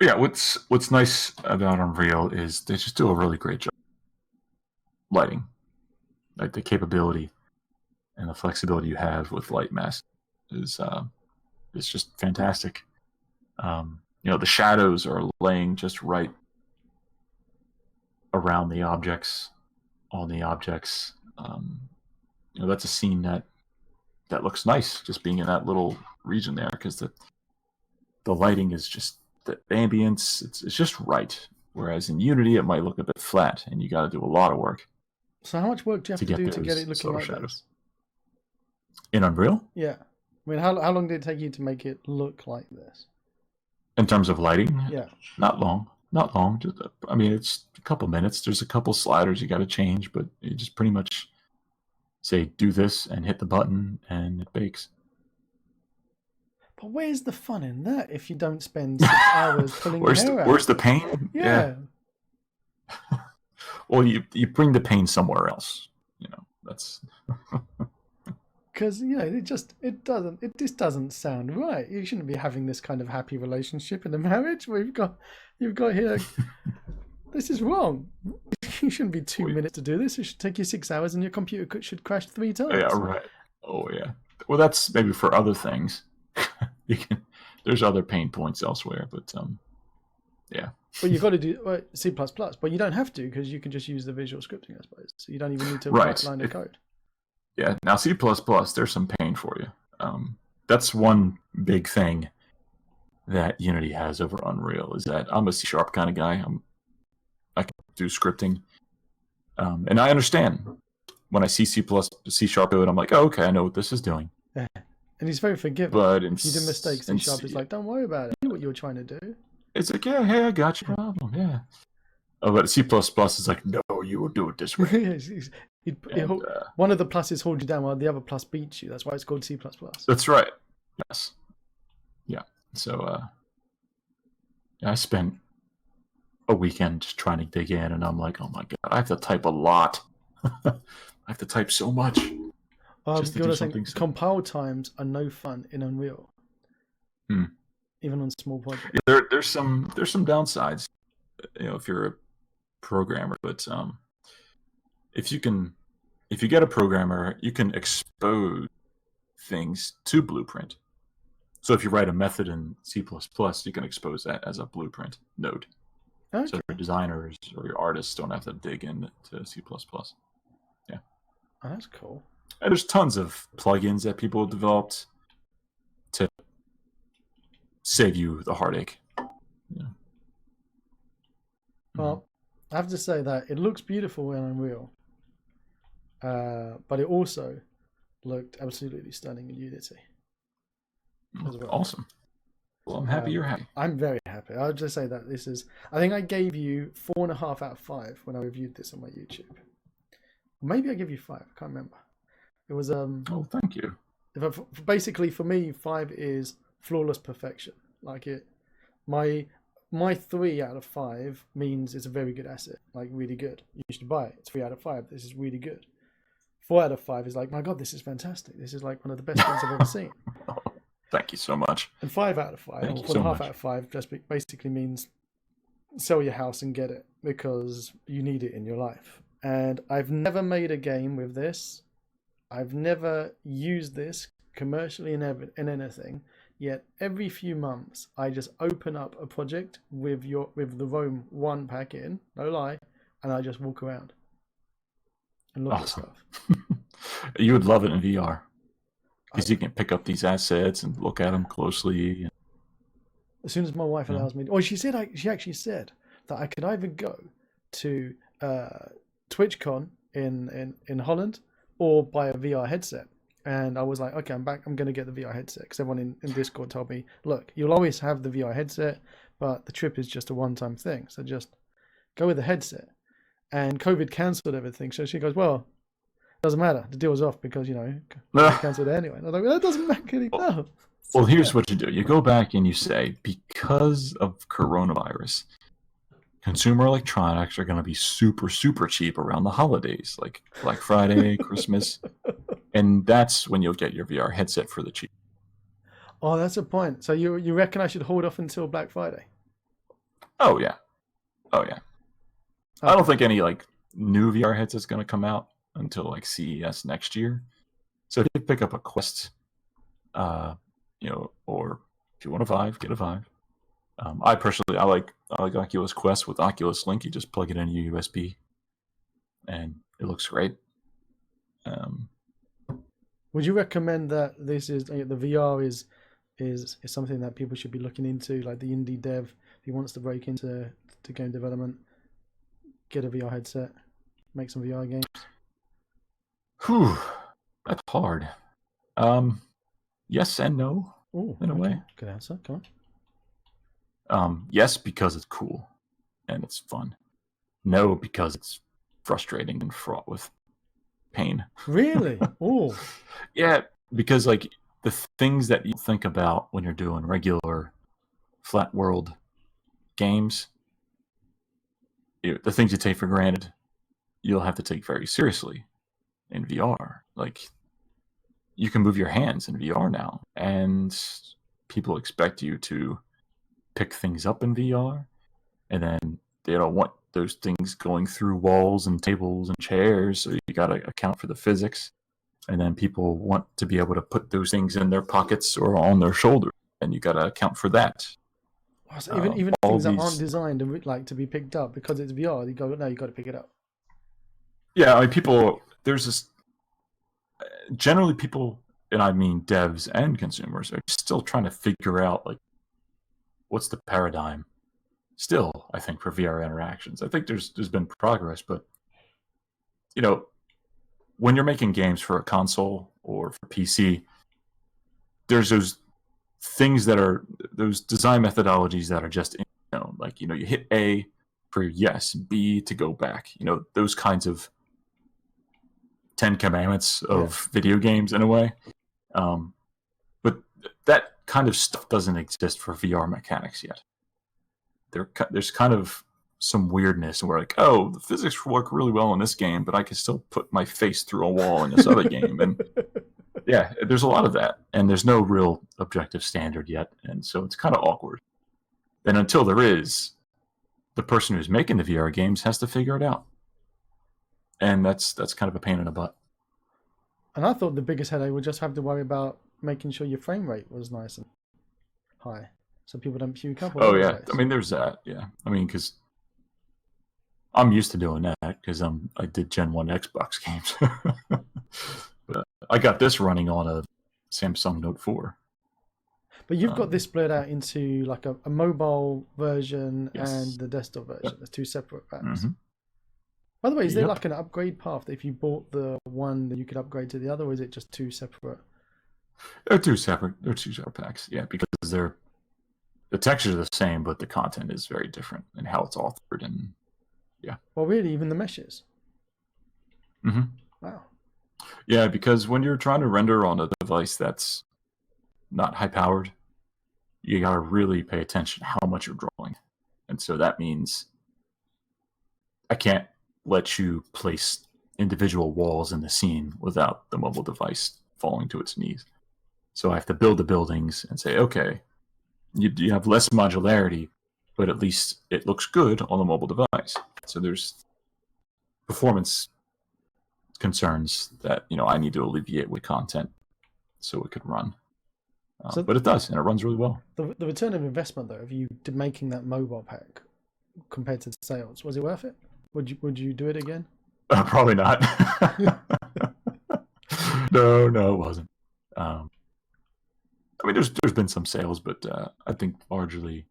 you. Yeah, what's nice about Unreal is they just do a really great job lighting. Like the capability and the flexibility you have with light mask is just fantastic. The shadows are laying just right around the objects, on the objects. That's a scene that looks nice, just being in that little region there, because the lighting is just the ambience. It's just right. Whereas in Unity, it might look a bit flat, and you got to do a lot of work. So how much work do you have to do to get it looking like this? In Unreal? Yeah. I mean, how long did it take you to make it look like this? In terms of lighting? Yeah. Not long. Just, it's a couple minutes. There's a couple sliders you got to change, but you just pretty much say, do this, and hit the button, and it bakes. But where's the fun in that if you don't spend 6 hours pulling your hair out? Where's the pain? Yeah. Well, you bring the pain somewhere else. That's... Because it just doesn't sound right. You shouldn't be having this kind of happy relationship in a marriage where you've got here. This is wrong. You shouldn't be 2 minutes to do this. It should take you 6 hours, and your computer should crash 3 times. Yeah, right. Oh yeah. Well, that's maybe for other things. There's other pain points elsewhere, but yeah. Well, you've got to do C++, but you don't have to, because you can just use the visual scripting, I suppose. So you don't even need to write line of code. Yeah. Now C++, there's some pain for you. That's one big thing that Unity has over Unreal, is that I'm a C# kind of guy. I can do scripting, and I understand when I see C++, C# code. I'm like, oh, okay, I know what this is doing. Yeah. And he's very forgiving. But if you do mistakes, C# is like, don't worry about it. I knew what you were trying to do. It's like, yeah, hey, I got your problem. Yeah. Oh, but C++ is like, no, you will do it this way. One of the pluses holds you down while the other plus beats you. That's why it's called C++. That's right. Yes. Yeah. So, I spent a weekend just trying to dig in, and I'm like, oh my god, I have to type a lot. I have to type so much. Just to do something. Compile times are no fun in Unreal. Even on small projects. Yeah, there's some downsides, if you're a programmer, but if you get a programmer, you can expose things to Blueprint. So if you write a method in C++, you can expose that as a Blueprint node. Okay. So your designers or your artists don't have to dig into C++. Yeah. Oh, that's cool. And there's tons of plugins that people have developed to save you the heartache. Yeah. Well, I have to say that it looks beautiful in Unreal, but it also looked absolutely stunning in Unity. As well. Awesome. Well, I'm happy you're happy. I'm very happy. I'll just say that this is... I think I gave you 4.5 out of 5 when I reviewed this on my YouTube. Maybe I gave you 5. I can't remember. It was... Oh, thank you. Basically, for me, 5 is flawless perfection. Like it... My 3 out of 5 means it's a very good asset. Like, really good. You should buy it. It's 3 out of 5. This is really good. 4 out of 5 is like, my God, this is fantastic. This is like one of the best things I've ever seen. Thank you so much. And 5 out of 5, or 4.5 out of 5, just basically means sell your house and get it because you need it in your life. And I've never made a game with this. I've never used this commercially in anything. Yet every few months, I just open up a project with the Rome 1 pack in, no lie, and I just walk around and look at stuff. You would love it in VR. Because you can pick up these assets and look at them closely. As soon as my wife allows me, she actually said that I could either go to TwitchCon in Holland or buy a VR headset. And I was like, okay, I'm back. I'm going to get the VR headset because everyone in Discord told me, look, you'll always have the VR headset, but the trip is just a one-time thing. So just go with the headset. And COVID cancelled everything. So she goes, well, doesn't matter. The deal's off because, cancelled it anyway. And I was like, that doesn't make any sense. Well, here's what you do. You go back and you say, because of coronavirus, consumer electronics are going to be super, super cheap around the holidays, like Black Friday, Christmas. And that's when you'll get your VR headset for the cheap. Oh, that's a point. So you reckon I should hold off until Black Friday? Oh, yeah. Okay. I don't think any new VR headset's going to come out until CES next year. So if you pick up a Quest, or if you want a Vive, get a Vive. I personally, I like Oculus Quest with Oculus Link. You just plug it in your USB, and it looks great. Would you recommend that this is the VR is something that people should be looking into, like the indie dev, if he wants to break into game development, get a VR headset, make some VR games? Whew, that's hard. Yes and no. Ooh, in a way. Good answer. Come on. Yes, because it's cool and it's fun. No, because it's frustrating and fraught with pain. Really? Oh. Yeah, because the things that you think about when you're doing regular flat world games, the things you take for granted, you'll have to take very seriously in VR. You can move your hands in VR now, and people expect you to pick things up in VR, and then they don't want those things going through walls and tables and chairs, so you got to account for the physics. And then people want to be able to put those things in their pockets or on their shoulders, and you got to account for that. So even things that aren't designed to be picked up because it's VR, you got to pick it up. Yeah, I mean, generally people, and I mean devs and consumers, are still trying to figure out what's the paradigm. still, I think, for VR interactions. I think there's been progress, but when you're making games for a console or for PC, there's those things that are those design methodologies that are just like you hit A for yes, B to go back. Those kinds of 10 commandments of video games in a way. But that kind of stuff doesn't exist for VR mechanics yet. There's kind of some weirdness, and we're like, oh, the physics work really well in this game, but I can still put my face through a wall in this other game. And yeah, there's a lot of that, and there's no real objective standard yet, and so it's kind of awkward. And until there is, the person who's making the VR games has to figure it out, and that's kind of a pain in the butt. And I thought the biggest headache would just have to worry about making sure your frame rate was nice and high, so people don't puke up. Oh yeah, I mean, there's that. Yeah, I mean, because I'm used to doing that because I did Gen 1 Xbox games. But I got this running on a Samsung Note 4. But you've got this split out into like a mobile version and the desktop version. Yep. There's two separate packs. Mm-hmm. By the way, is there like an upgrade path that if you bought the one that you could upgrade to the other, or is it just two separate? They're two separate packs. Yeah, because the textures are the same, but the content is very different and how it's authored and yeah. Well, really, even the meshes. Mm-hmm. Wow. Yeah, because when you're trying to render on a device that's not high powered, you gotta really pay attention to how much you're drawing, and so that means I can't let you place individual walls in the scene without the mobile device falling to its knees. So I have to build the buildings and say, okay, you have less modularity, but at least it looks good on the mobile device. So there's performance concerns that I need to alleviate with content so it could run. But it does, and it runs really well. The return of investment, though, of you making that mobile pack compared to the sales, was it worth it? Would you do it again? Probably not. No, it wasn't. I mean, there's been some sales, but I think largely,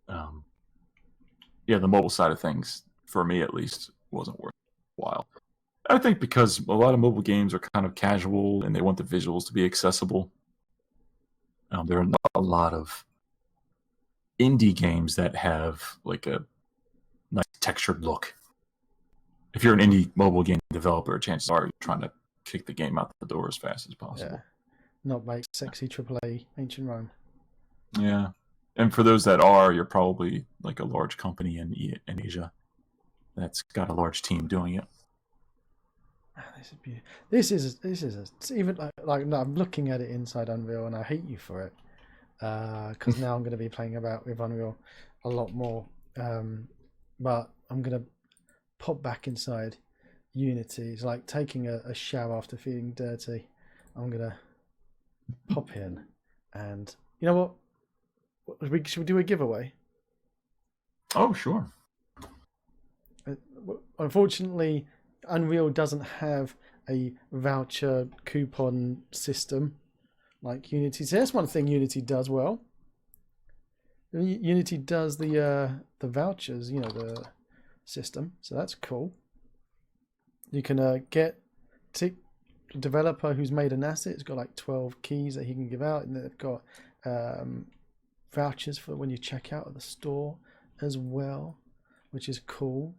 the mobile side of things, for me at least, wasn't worthwhile. I think because a lot of mobile games are kind of casual and they want the visuals to be accessible. There are not a lot of indie games that have like a nice textured look. If you're an indie mobile game developer, chances are you're trying to kick the game out the door as fast as possible. Yeah. Not make sexy AAA Ancient Rome. Yeah. And for those that are, you're probably like a large company in Asia that's got a large team doing it. This is beautiful. This is even like no, I'm looking at it inside Unreal and I hate you for it because now I'm going to be playing about with Unreal a lot more. But I'm going to pop back inside Unity. It's like taking a shower after feeling dirty. I'm going to pop in and you know what? Should we do a giveaway? Oh, sure. Unfortunately, Unreal doesn't have a voucher coupon system like Unity. So that's one thing Unity does well. Unity does the vouchers, the system. So that's cool. You can get a developer who's made an asset. It's got like 12 keys that he can give out, and they've got vouchers for when you check out of the store as well, which is cool.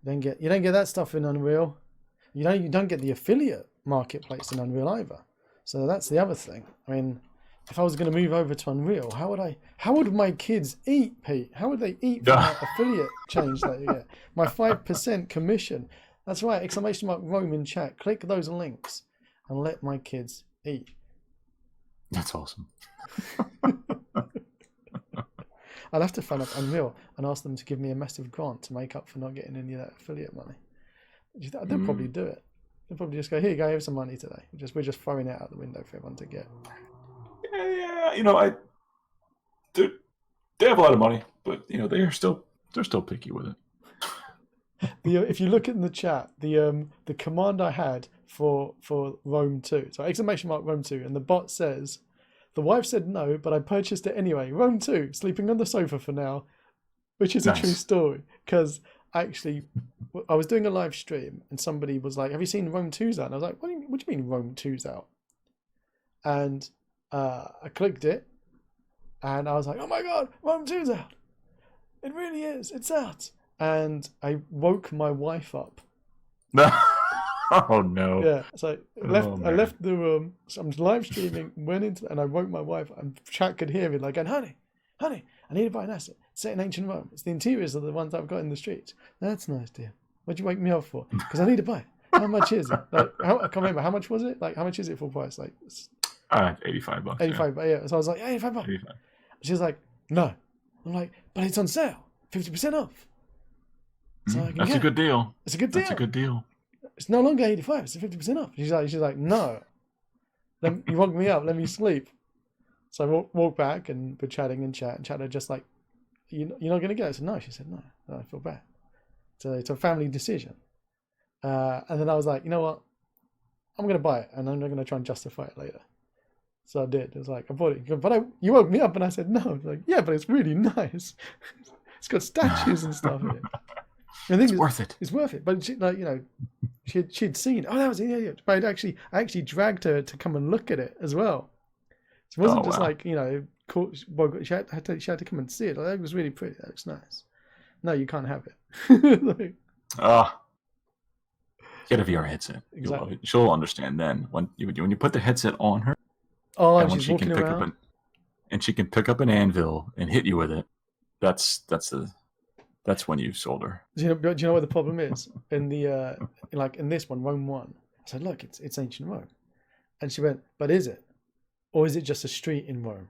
You don't get that stuff in Unreal. You don't get the affiliate marketplace in Unreal either. So that's the other thing. I mean, if I was going to move over to Unreal, how would my kids eat, Pete? How would they eat from that affiliate change that you get? My 5% commission. That's right, !Rome in chat. Click those links and let my kids eat. That's awesome. I'll have to phone up Unreal and ask them to give me a massive grant to make up for not getting any of that affiliate money. They'll probably do it. They'll probably just go, here you go, here's some money today. We're just throwing it out the window for everyone to get. Yeah, they have a lot of money, but they're still picky with it. If you look in the chat, the command I had for Rome 2, so !Rome 2, and the bot says, the wife said no, but I purchased it anyway. Rome 2, sleeping on the sofa for now. which is a true Nice. story. Because actually, I was doing a live stream and somebody was like, "Have you seen Rome 2's out?" And I was like, what do you mean Rome 2's out?" And I clicked it and I was like, "Oh my God, Rome 2's out. It really is. It's out." And I woke my wife up. Oh no. Yeah, so Oh, I man. left the room. So I'm live streaming, went into, and I woke my wife. And chat could hear me like, going, "Honey, honey, I need to buy an asset. It's set in ancient Rome. It's the interiors of the ones I've got in the streets." "That's nice, dear. What'd you wake me up for?" "Because I need to buy it." "How much is it?" Like, I can't remember. How much was it? Like, how much is it full price? Like, $85. 85. Yeah. So I was like, 85 bucks. 85. She was like, "No." I'm like, "But it's on sale, 50% off. So I can That's get a good deal. It's a good deal. That's a good deal. It's no longer 85. It's 50% off." She's like, "No. You woke me up. Let me sleep." So I walked back and we're chatting in chat, and chat just like, "You're not going to get it?" I said, "No." She said, "No. No, I feel bad." So it's a family decision. And then I was like, "You know what? I'm going to buy it, and I'm not going to try and justify it later." So I did. It was like, I bought it. "But you woke me up," and I said, "No." I was like, "Yeah, but it's really nice. It's got statues and stuff in it." And I think It's worth it. It's worth it. But she, like, she'd seen. Oh, that was yeah. But I actually dragged her to come and look at it as well. It wasn't just wow. like, she had to come and see it. Like, that was really pretty. That looks nice. "No, you can't have it." Like, Get a VR headset. exactly. She'll understand then when you put the headset on her, Oh, and and when she's she can walking pick around. she can pick up an anvil and hit you with it. That's when you sold her. Do you know what the problem is in the in this one, Rome 1? I said, "Look, it's ancient Rome," and she went, "But is it, or is it just a street in Rome?"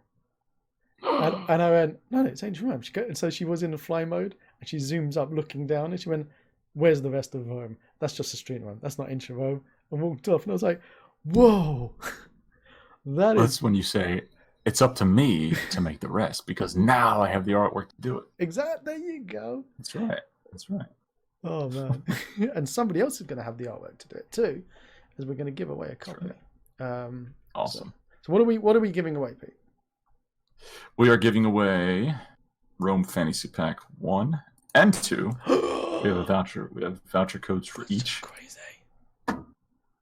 And I went, "No, it's ancient Rome." And so she was in the fly mode, and she zooms up, looking down, and she went, "Where's the rest of Rome? That's just a street in Rome. That's not ancient Rome." And walked off, and I was like, "Whoa, That's when you say it's up to me to make the rest because now I have the artwork to do it. exactly." There you go. That's right. That's right. Oh man, and somebody else is going to have the artwork to do it too, as we're going to give away a copy. Awesome. So what are we giving away, Pete? We are giving away Rome Fantasy Pack 1 and 2. We have a voucher. We have voucher codes for each. Crazy.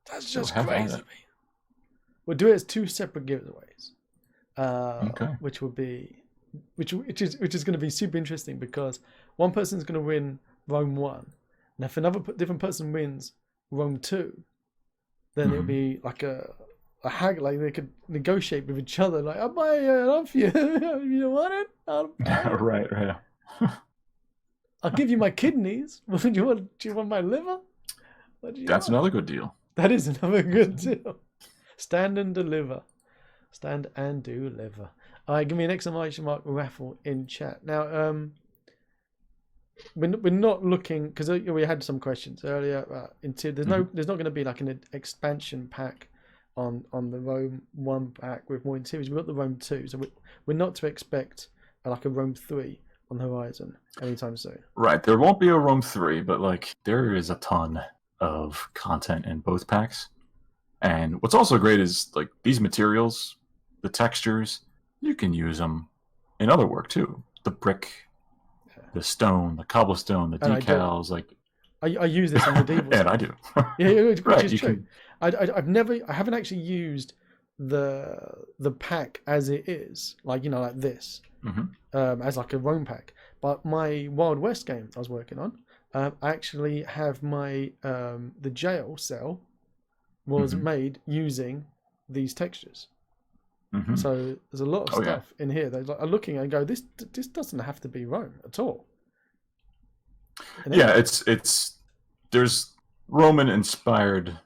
That's just have crazy. at it. We'll do it as two separate giveaways. Okay. Which will be, which is going to be super interesting because one person's going to win Rome 1, and if another different person wins Rome 2, then it'll be like a hag, like they could negotiate with each other, like, "I'll buy it off you. You don't want it? I'll buy it. Right. I'll give you my kidneys. Do you want my liver? That's another good deal. That is another good deal. Stand and deliver. Stand and deliver. All right, give me an exclamation mark raffle in chat. Now, we're not looking, because we had some questions earlier into there's not going to be like an expansion pack on the Rome 1 pack with more interiors. We've got the Rome 2, so we're not to expect like a Rome 3 on the horizon anytime soon. Right. There won't be a Rome 3, but like there is a ton of content in both packs. And what's also great is like these materials, the textures, you can use them in other work too. The brick, the stone, the cobblestone, the decals, I use this in medieval. And I do. Yeah, which Right, is true. I haven't actually used the pack as it is, like like this, as like a Rome pack. But my Wild West game I was working on, I actually have my the jail cell was made using these textures. So there's a lot of stuff in here that I'm looking and go, this doesn't have to be Rome at all. And there's Roman inspired,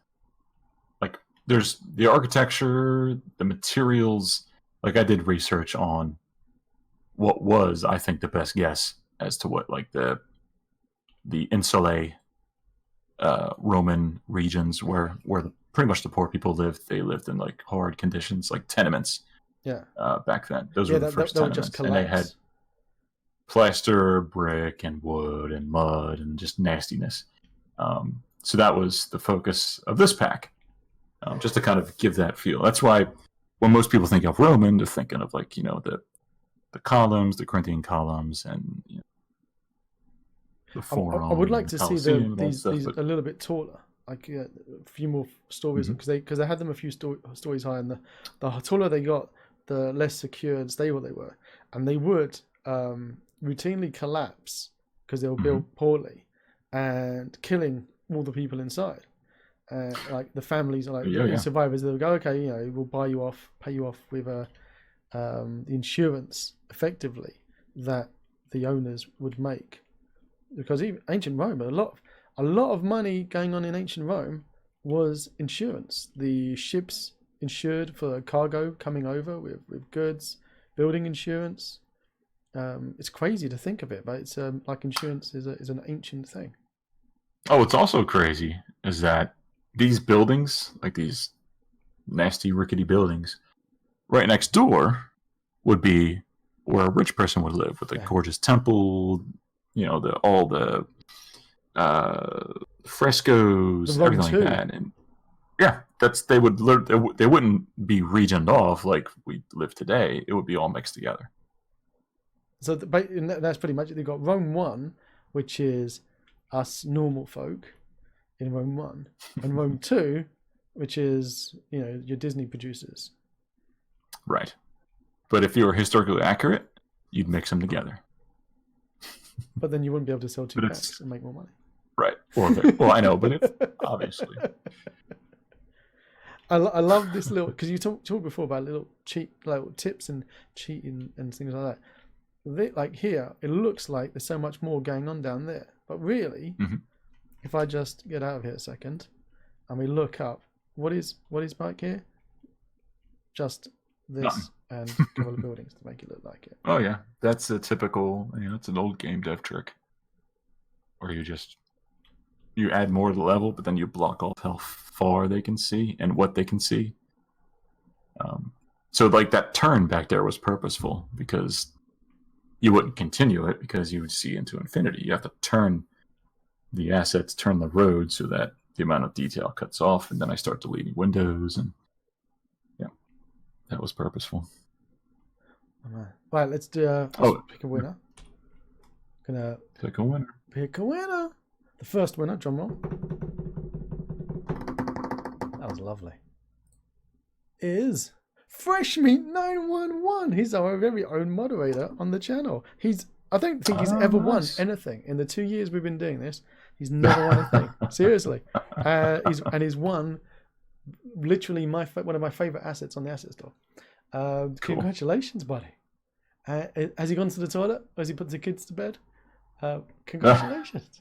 like there's the architecture, the materials. Like I did research on what was, I think, the best guess as to what like the insulae Roman regions where pretty much the poor people lived. They lived in like hard conditions, like tenements. Back then, those were the first tenements, and they had plaster, brick, and wood, and mud, and just nastiness. So that was the focus of this pack, just to kind of give that feel. That's why when most people think of Roman, they're thinking of like the columns, the Corinthian columns, and the Forum. I would like to see these but... a little bit taller, like a few more stories, because they had them a few stories high, and the taller they got, the less secure and stable they were, and they would routinely collapse because they were built poorly and killing all the people inside. Like the families, like the survivors, they would go, okay, we'll pay you off with the insurance effectively that the owners would make, because even ancient Rome, a lot of money going on in ancient Rome was insurance. The ships insured for cargo coming over with goods, building insurance. It's crazy to think of it, but it's like insurance is an ancient thing. Oh, what's also crazy is that these buildings, like these nasty, rickety buildings, right next door would be where a rich person would live, with a gorgeous temple, all the frescoes, everything like that. And yeah, they wouldn't be regioned off like we live today. It would be all mixed together. So that's pretty much it. They've got Rome 1, which is us normal folk in Rome 1, and Rome 2, which is, your Disney producers. Right. But if you were historically accurate, you'd mix them together. But then you wouldn't be able to sell 2 packs and make more money. Right. Well, I know, but it's obviously. I love this little, because you talked before about little tips and cheating and things like that. Like here, it looks like there's so much more going on down there. But really, if I just get out of here a second and we look up, what is back here? Just this and a couple of buildings to make it look like it. Oh yeah, that's a typical. It's an old game dev trick, where you add more to the level, but then you block off how far they can see and what they can see. So like that turn back there was purposeful, because you wouldn't continue it because you would see into infinity. You have to turn the assets, turn the road so that the amount of detail cuts off, and then I start deleting windows, and that was purposeful. Right, let's do. Pick a winner. Gonna pick a winner. Pick a winner. The first winner, drum roll. That was lovely. Is Fresh Meat 911. He's our very own moderator on the channel. I don't think he's ever won anything in the 2 years we've been doing this. He's never won a thing. Seriously, he's won literally one of my favorite assets on the asset store. Cool. Congratulations, buddy. Has he gone to the toilet? Has he put the kids to bed? Congratulations.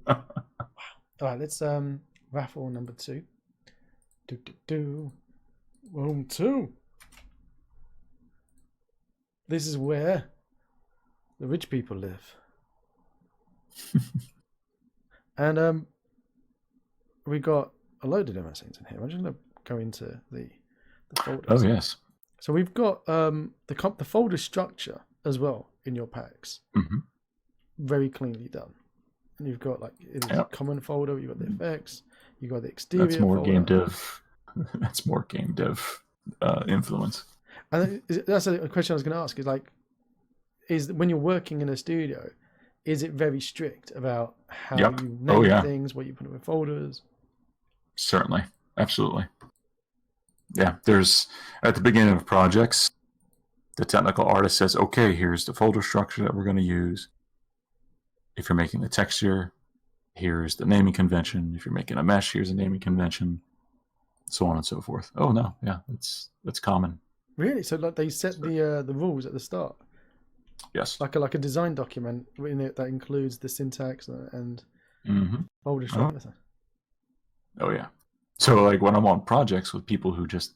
Wow. All right, let's raffle number 2. Room 2. This is where the rich people live. And we got a load of demo scenes in here. I'm just going to go into the folders. Oh, yes. So we've got the folder structure as well in your packs. Very cleanly done. And you've got a common folder, you've got the effects, you've got the exterior That's more folder. game dev. That's more game dev influence. And that's a question I was going to ask, is when you're working in a studio, is it very strict about how you name things, what you put in folders? Certainly. Absolutely. Yeah, there's, at the beginning of projects, the technical artist says, okay, here's the folder structure that we're going to use. If you're making the texture, here's the naming convention. If you're making a mesh, here's a naming convention, so on and so forth. Oh, no, yeah, that's common. Really? So they set the rules at the start? Yes. Like a design document in it that includes the syntax and folder structure. Oh, yeah. So when I'm on projects with people who just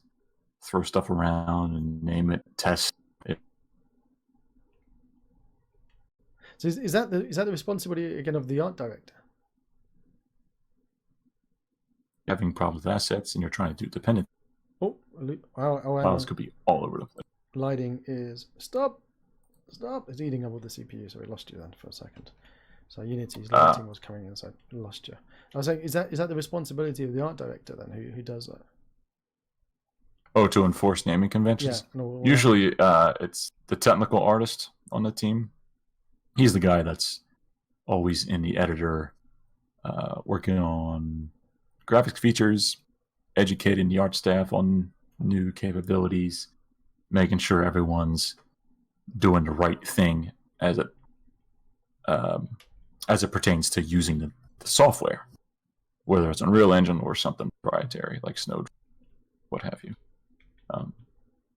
throw stuff around and name it, test it. So is that the responsibility again of the art director? Having problems with assets and you're trying to do dependent. Files could be all over the place. Lighting is stop. It's eating up all the CPU, so we lost you then for a second. So Unity's lighting was coming in, so I lost you. I was saying, is that the responsibility of the art director then, who does that? Oh, to enforce naming conventions? Yeah. No, usually it's the technical artist on the team. He's the guy that's always in the editor, working on graphics features, educating the art staff on new capabilities, making sure everyone's doing the right thing as it pertains to using the software, whether it's Unreal Engine or something proprietary like Snow, what have you.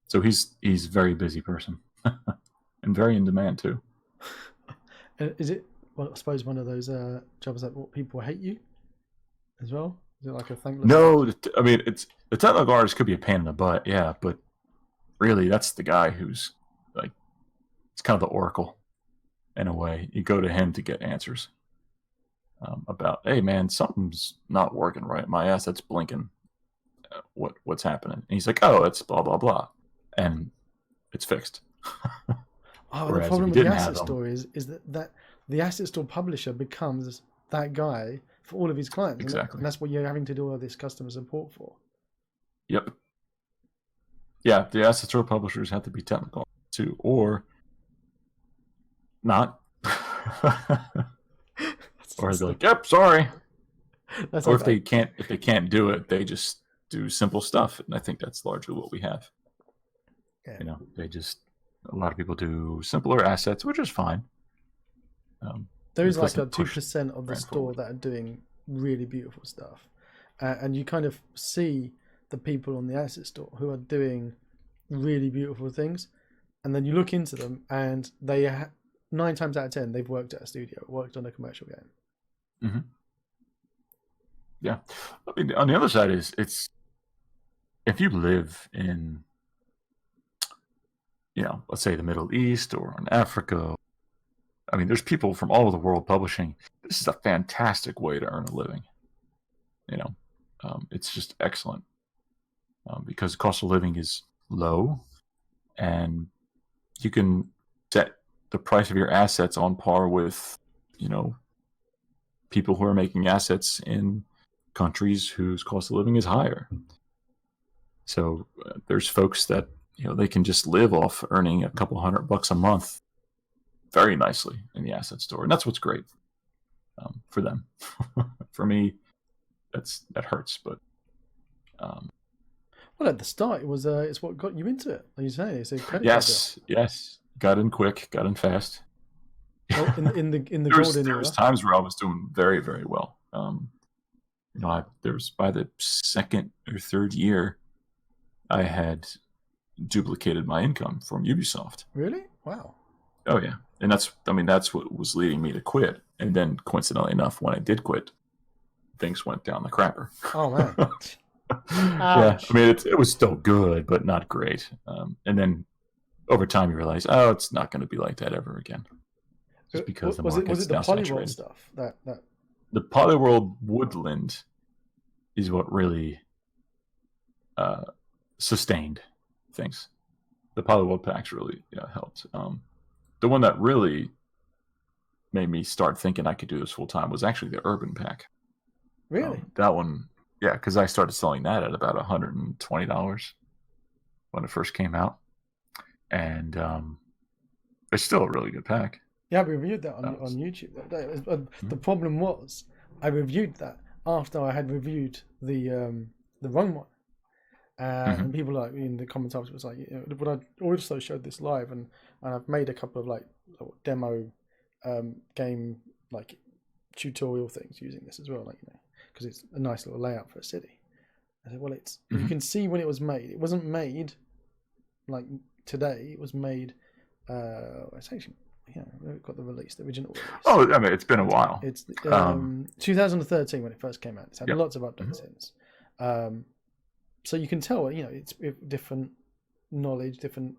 So he's a very busy person and very in demand too. Is it? Well, I suppose one of those jobs that what people hate you as well. Is it like a thankless? No, I mean it's the technical artist could be a pain in the butt, yeah, but really that's the guy who's like it's kind of the oracle in a way. You go to him to get answers about, hey man, something's not working right. My asset's blinking. What's happening? And he's like, oh, it's blah blah blah, and it's fixed. Oh, the problem with the asset store is that the asset store publisher becomes that guy for all of his clients. Exactly. And that's what you're having to do all this customer support for. Yep. Yeah, the asset store publishers have to be technical too, or not. Or they're like, yep, sorry. Or if they can't do it, they just do simple stuff. And I think that's largely what we have. Yeah. You know, a lot of people do simpler assets, which is fine. There is like a 2% of the store that are doing really beautiful stuff. And you kind of see the people on the asset store who are doing really beautiful things. And then you look into them and they 9 times out of 10, they've worked at a studio, worked on a commercial game. Mm-hmm. Yeah. I mean, on the other side is if you live in, you know, let's say the Middle East or in Africa, I mean, there's people from all over the world publishing. This is a fantastic way to earn a living. You know, it's just excellent because the cost of living is low, and you can set the price of your assets on par with, you know, people who are making assets in countries whose cost of living is higher. So there's folks that, you know, they can just live off earning a couple $100 a month very nicely in the asset store, and that's what's great for them. For me, that hurts, but well, at the start, it was it's what got you into it. Like you say, it's a credit yes, got in quick, got in fast. Well, in the golden era, there was times where I was doing very, very well. You know, there was by the second or third year, I had duplicated my income from Ubisoft. Really? Wow. Oh yeah, and that's what was leading me to quit. And then, coincidentally enough, when I did quit, things went down the crapper. Oh man. Yeah, I mean it was still good, but not great. And then over time, you realize, oh, it's not going to be like that ever again. Just because was it the Polyworld stuff that the Polyworld Woodland is what really sustained things. The Polyworld packs really helped. The one that really made me start thinking I could do this full time was actually the Urban pack. Really? That one, yeah, because I started selling that at about $120 when it first came out, and it's still a really good pack. Yeah, I reviewed that on YouTube that day. The problem was I reviewed that after I had reviewed the wrong one. And people like in the comments was like, you know, but I also showed this live, and I've made a couple of like demo game like tutorial things using this as well, like, you know, because it's a nice little layout for a city. I said, well, it's you can see when it was made. It wasn't made like today. It was made. It's actually we've got the original release. Oh, I mean, it's been a while. It's 2013 when it first came out. It's had lots of updates since. So you can tell, you know, it's different knowledge, different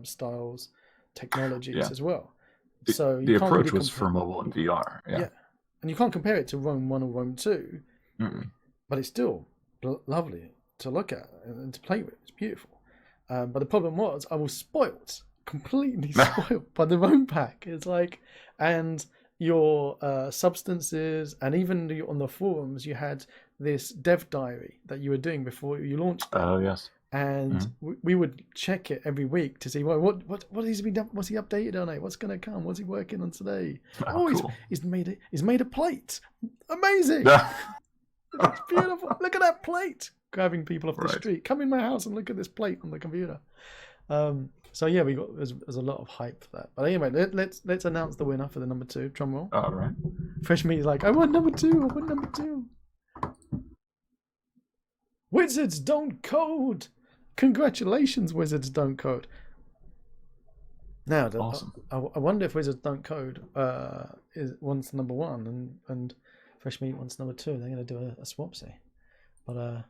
styles, technologies as well. So the approach was for mobile and VR. Yeah. And you can't compare it to Rome 1 or Rome 2, but it's still lovely to look at and to play with. It's beautiful. But the problem was I was spoiled, completely spoiled by the Rome pack. It's like, and your substances, and even on the forums, you had this dev diary that you were doing before you launched it. Oh, yes. and we would check it every week to see what has he done, what's he updated on it, what's going to come, what's he working on today. Cool. he's made a plate. Amazing. It's beautiful. Look at that plate. Grabbing people off the street. Come in my house and look at this plate on the computer. So yeah, there's a lot of hype for that. But anyway, let's announce the winner for the number 2. Drum roll. All right. Fresh Meat is like, I want number 2. Wizards Don't Code. Congratulations, Wizards Don't Code. Now, awesome. I wonder if Wizards Don't Code wants number 1 and Fresh Meat wants number 2. They're going to do a swapsy. But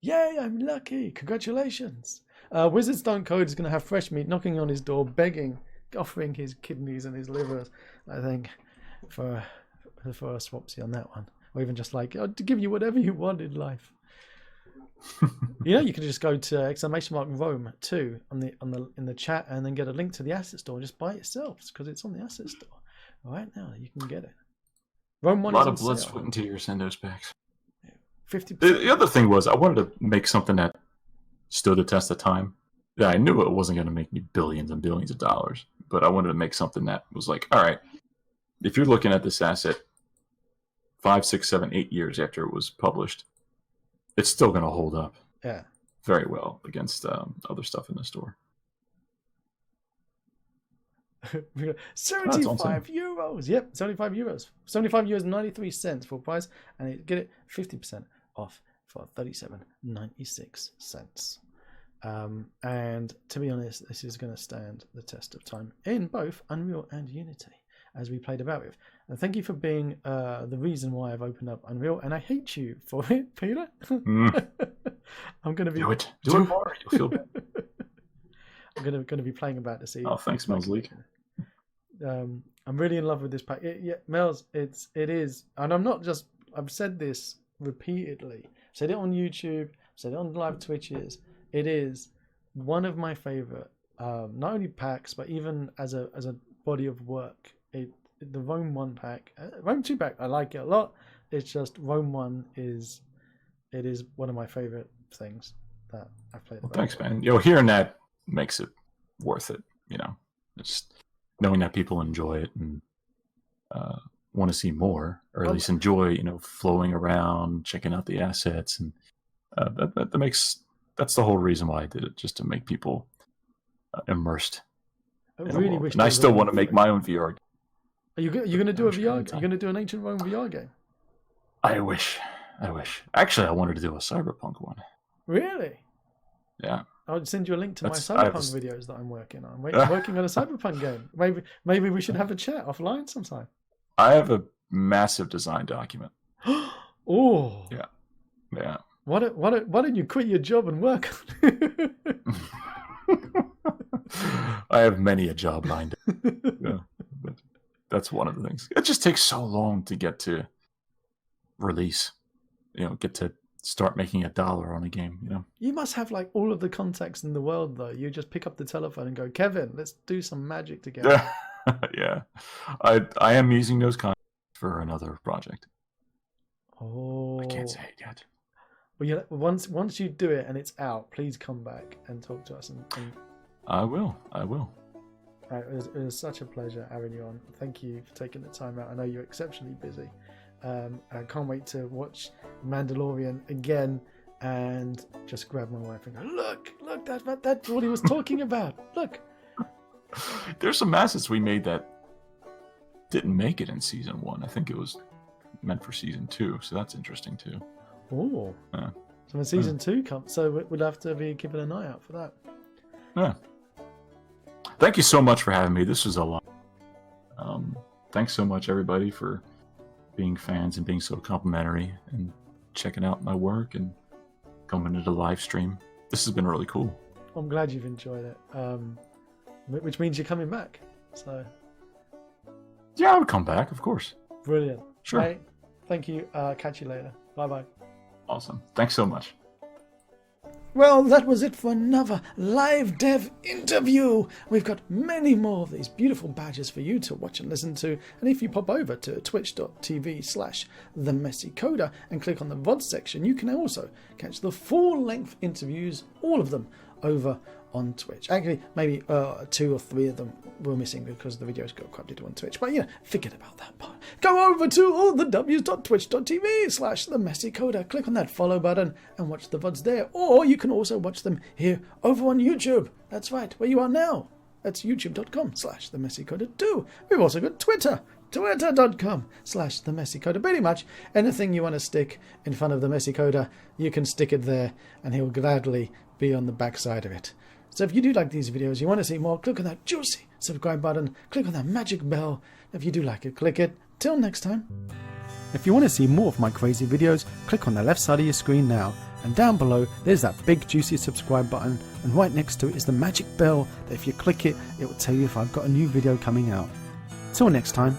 yay, I'm lucky. Congratulations. Wizards Don't Code is going to have Fresh Meat knocking on his door, begging, offering his kidneys and his livers, I think, for a swapsy on that one. Or even just like, to give you whatever you want in life. You can just go to !Rome 2 in the chat and then get a link to the asset store and just buy it yourself because it's on the asset store right now. You can get it. Rome 1 a lot of blood, sweat, and tears in those packs. 50%. The other thing was I wanted to make something that stood the test of time. Yeah, I knew it wasn't going to make me billions and billions of dollars, but I wanted to make something that was like, all right, if you're looking at this asset 5, 6, 7, 8 years after it was published, it's still going to hold up very well against other stuff in the store. 75 euros. Yep, 75 euros. 75 euros 93 cents full price, and you get it 50% off for 37.96 cents. And to be honest, this is going to stand the test of time in both Unreal and Unity, as we played about with. And thank you for being the reason why I've opened up Unreal, and I hate you for it, Peter. I'm going to be do it more. You'll feel bad. I'm going to be playing about to see. Oh, thanks, Mel's Leak. I'm really in love with this pack. Mel's, it is, and I'm not just. I've said this repeatedly. Said it on YouTube. Said it on live Twitches. It is one of my favorite, not only packs but even as a body of work. The Rome 1 pack, Rome 2 pack, I like it a lot. It's just Rome 1 is one of my favorite things that I've played. Well, thanks, man. Hearing that makes it worth it. Just knowing that people enjoy it and want to see more, or at least enjoy, flowing around, checking out the assets, and that's the whole reason why I did it, just to make people immersed. I really wish. And I still want to make my own VR. Are you going to do a VR? Are you going to do an Ancient Rome VR game? I wish. Actually, I wanted to do a Cyberpunk one. Really? Yeah. I'll send you a link to my Cyberpunk videos that I'm working on. I'm working on a Cyberpunk game. Maybe we should have a chat offline sometime. I have a massive design document. Oh. Yeah. Why don't you quit your job and work on it? I have many a job lined up. Yeah, but that's one of the things. It just takes so long to get to release. Get to start making $1 on a game. You must have like all of the contacts in the world, though. You just pick up the telephone and go, Kevin, let's do some magic together. Yeah, I am using those contacts for another project. Oh, I can't say it yet. Well, once you do it and it's out, please come back and talk to us. And I will. It was such a pleasure having you on. Thank you for taking the time out. I know you're exceptionally busy. I can't wait to watch Mandalorian again and just grab my wife and go, look, that's what he was talking about. Look. There's some assets we made that didn't make it in season 1. I think it was meant for season 2, so that's interesting too. Oh. Yeah. So when season 2 comes, so we'll have to be keeping an eye out for that. Yeah. Thank you so much for having me. This was a lot. Thanks so much, everybody, for being fans and being so complimentary and checking out my work and coming to the live stream. This has been really cool. I'm glad you've enjoyed it, which means you're coming back. So yeah, I would come back, of course. Brilliant. Sure. Hey, thank you. Catch you later. Bye-bye. Awesome. Thanks so much. Well, that was it for another live dev interview. We've got many more of these beautiful badges for you to watch and listen to. And if you pop over to twitch.tv/themessycoder and click on the VOD section, you can also catch the full-length interviews, all of them, over on Twitch. Actually, maybe 2 or 3 of them were missing because the videos got corrupted on Twitch. But, forget about that part. Go over to allthews.twitch.tv/themessycoder. Click on that follow button and watch the VODs there. Or you can also watch them here over on YouTube. That's right, where you are now. That's youtube.com/themessycoder too. We've also got Twitter. Twitter.com/themessycoder. Pretty much anything you want to stick in front of the Messy Coder, you can stick it there and he'll gladly be on the backside of it. So if you do like these videos, you want to see more, click on that juicy subscribe button, click on that magic bell. If you do like it, click it. Till next time. If you want to see more of my crazy videos, click on the left side of your screen now. And down below, there's that big juicy subscribe button. And right next to it is the magic bell that if you click it, it will tell you if I've got a new video coming out. Till next time.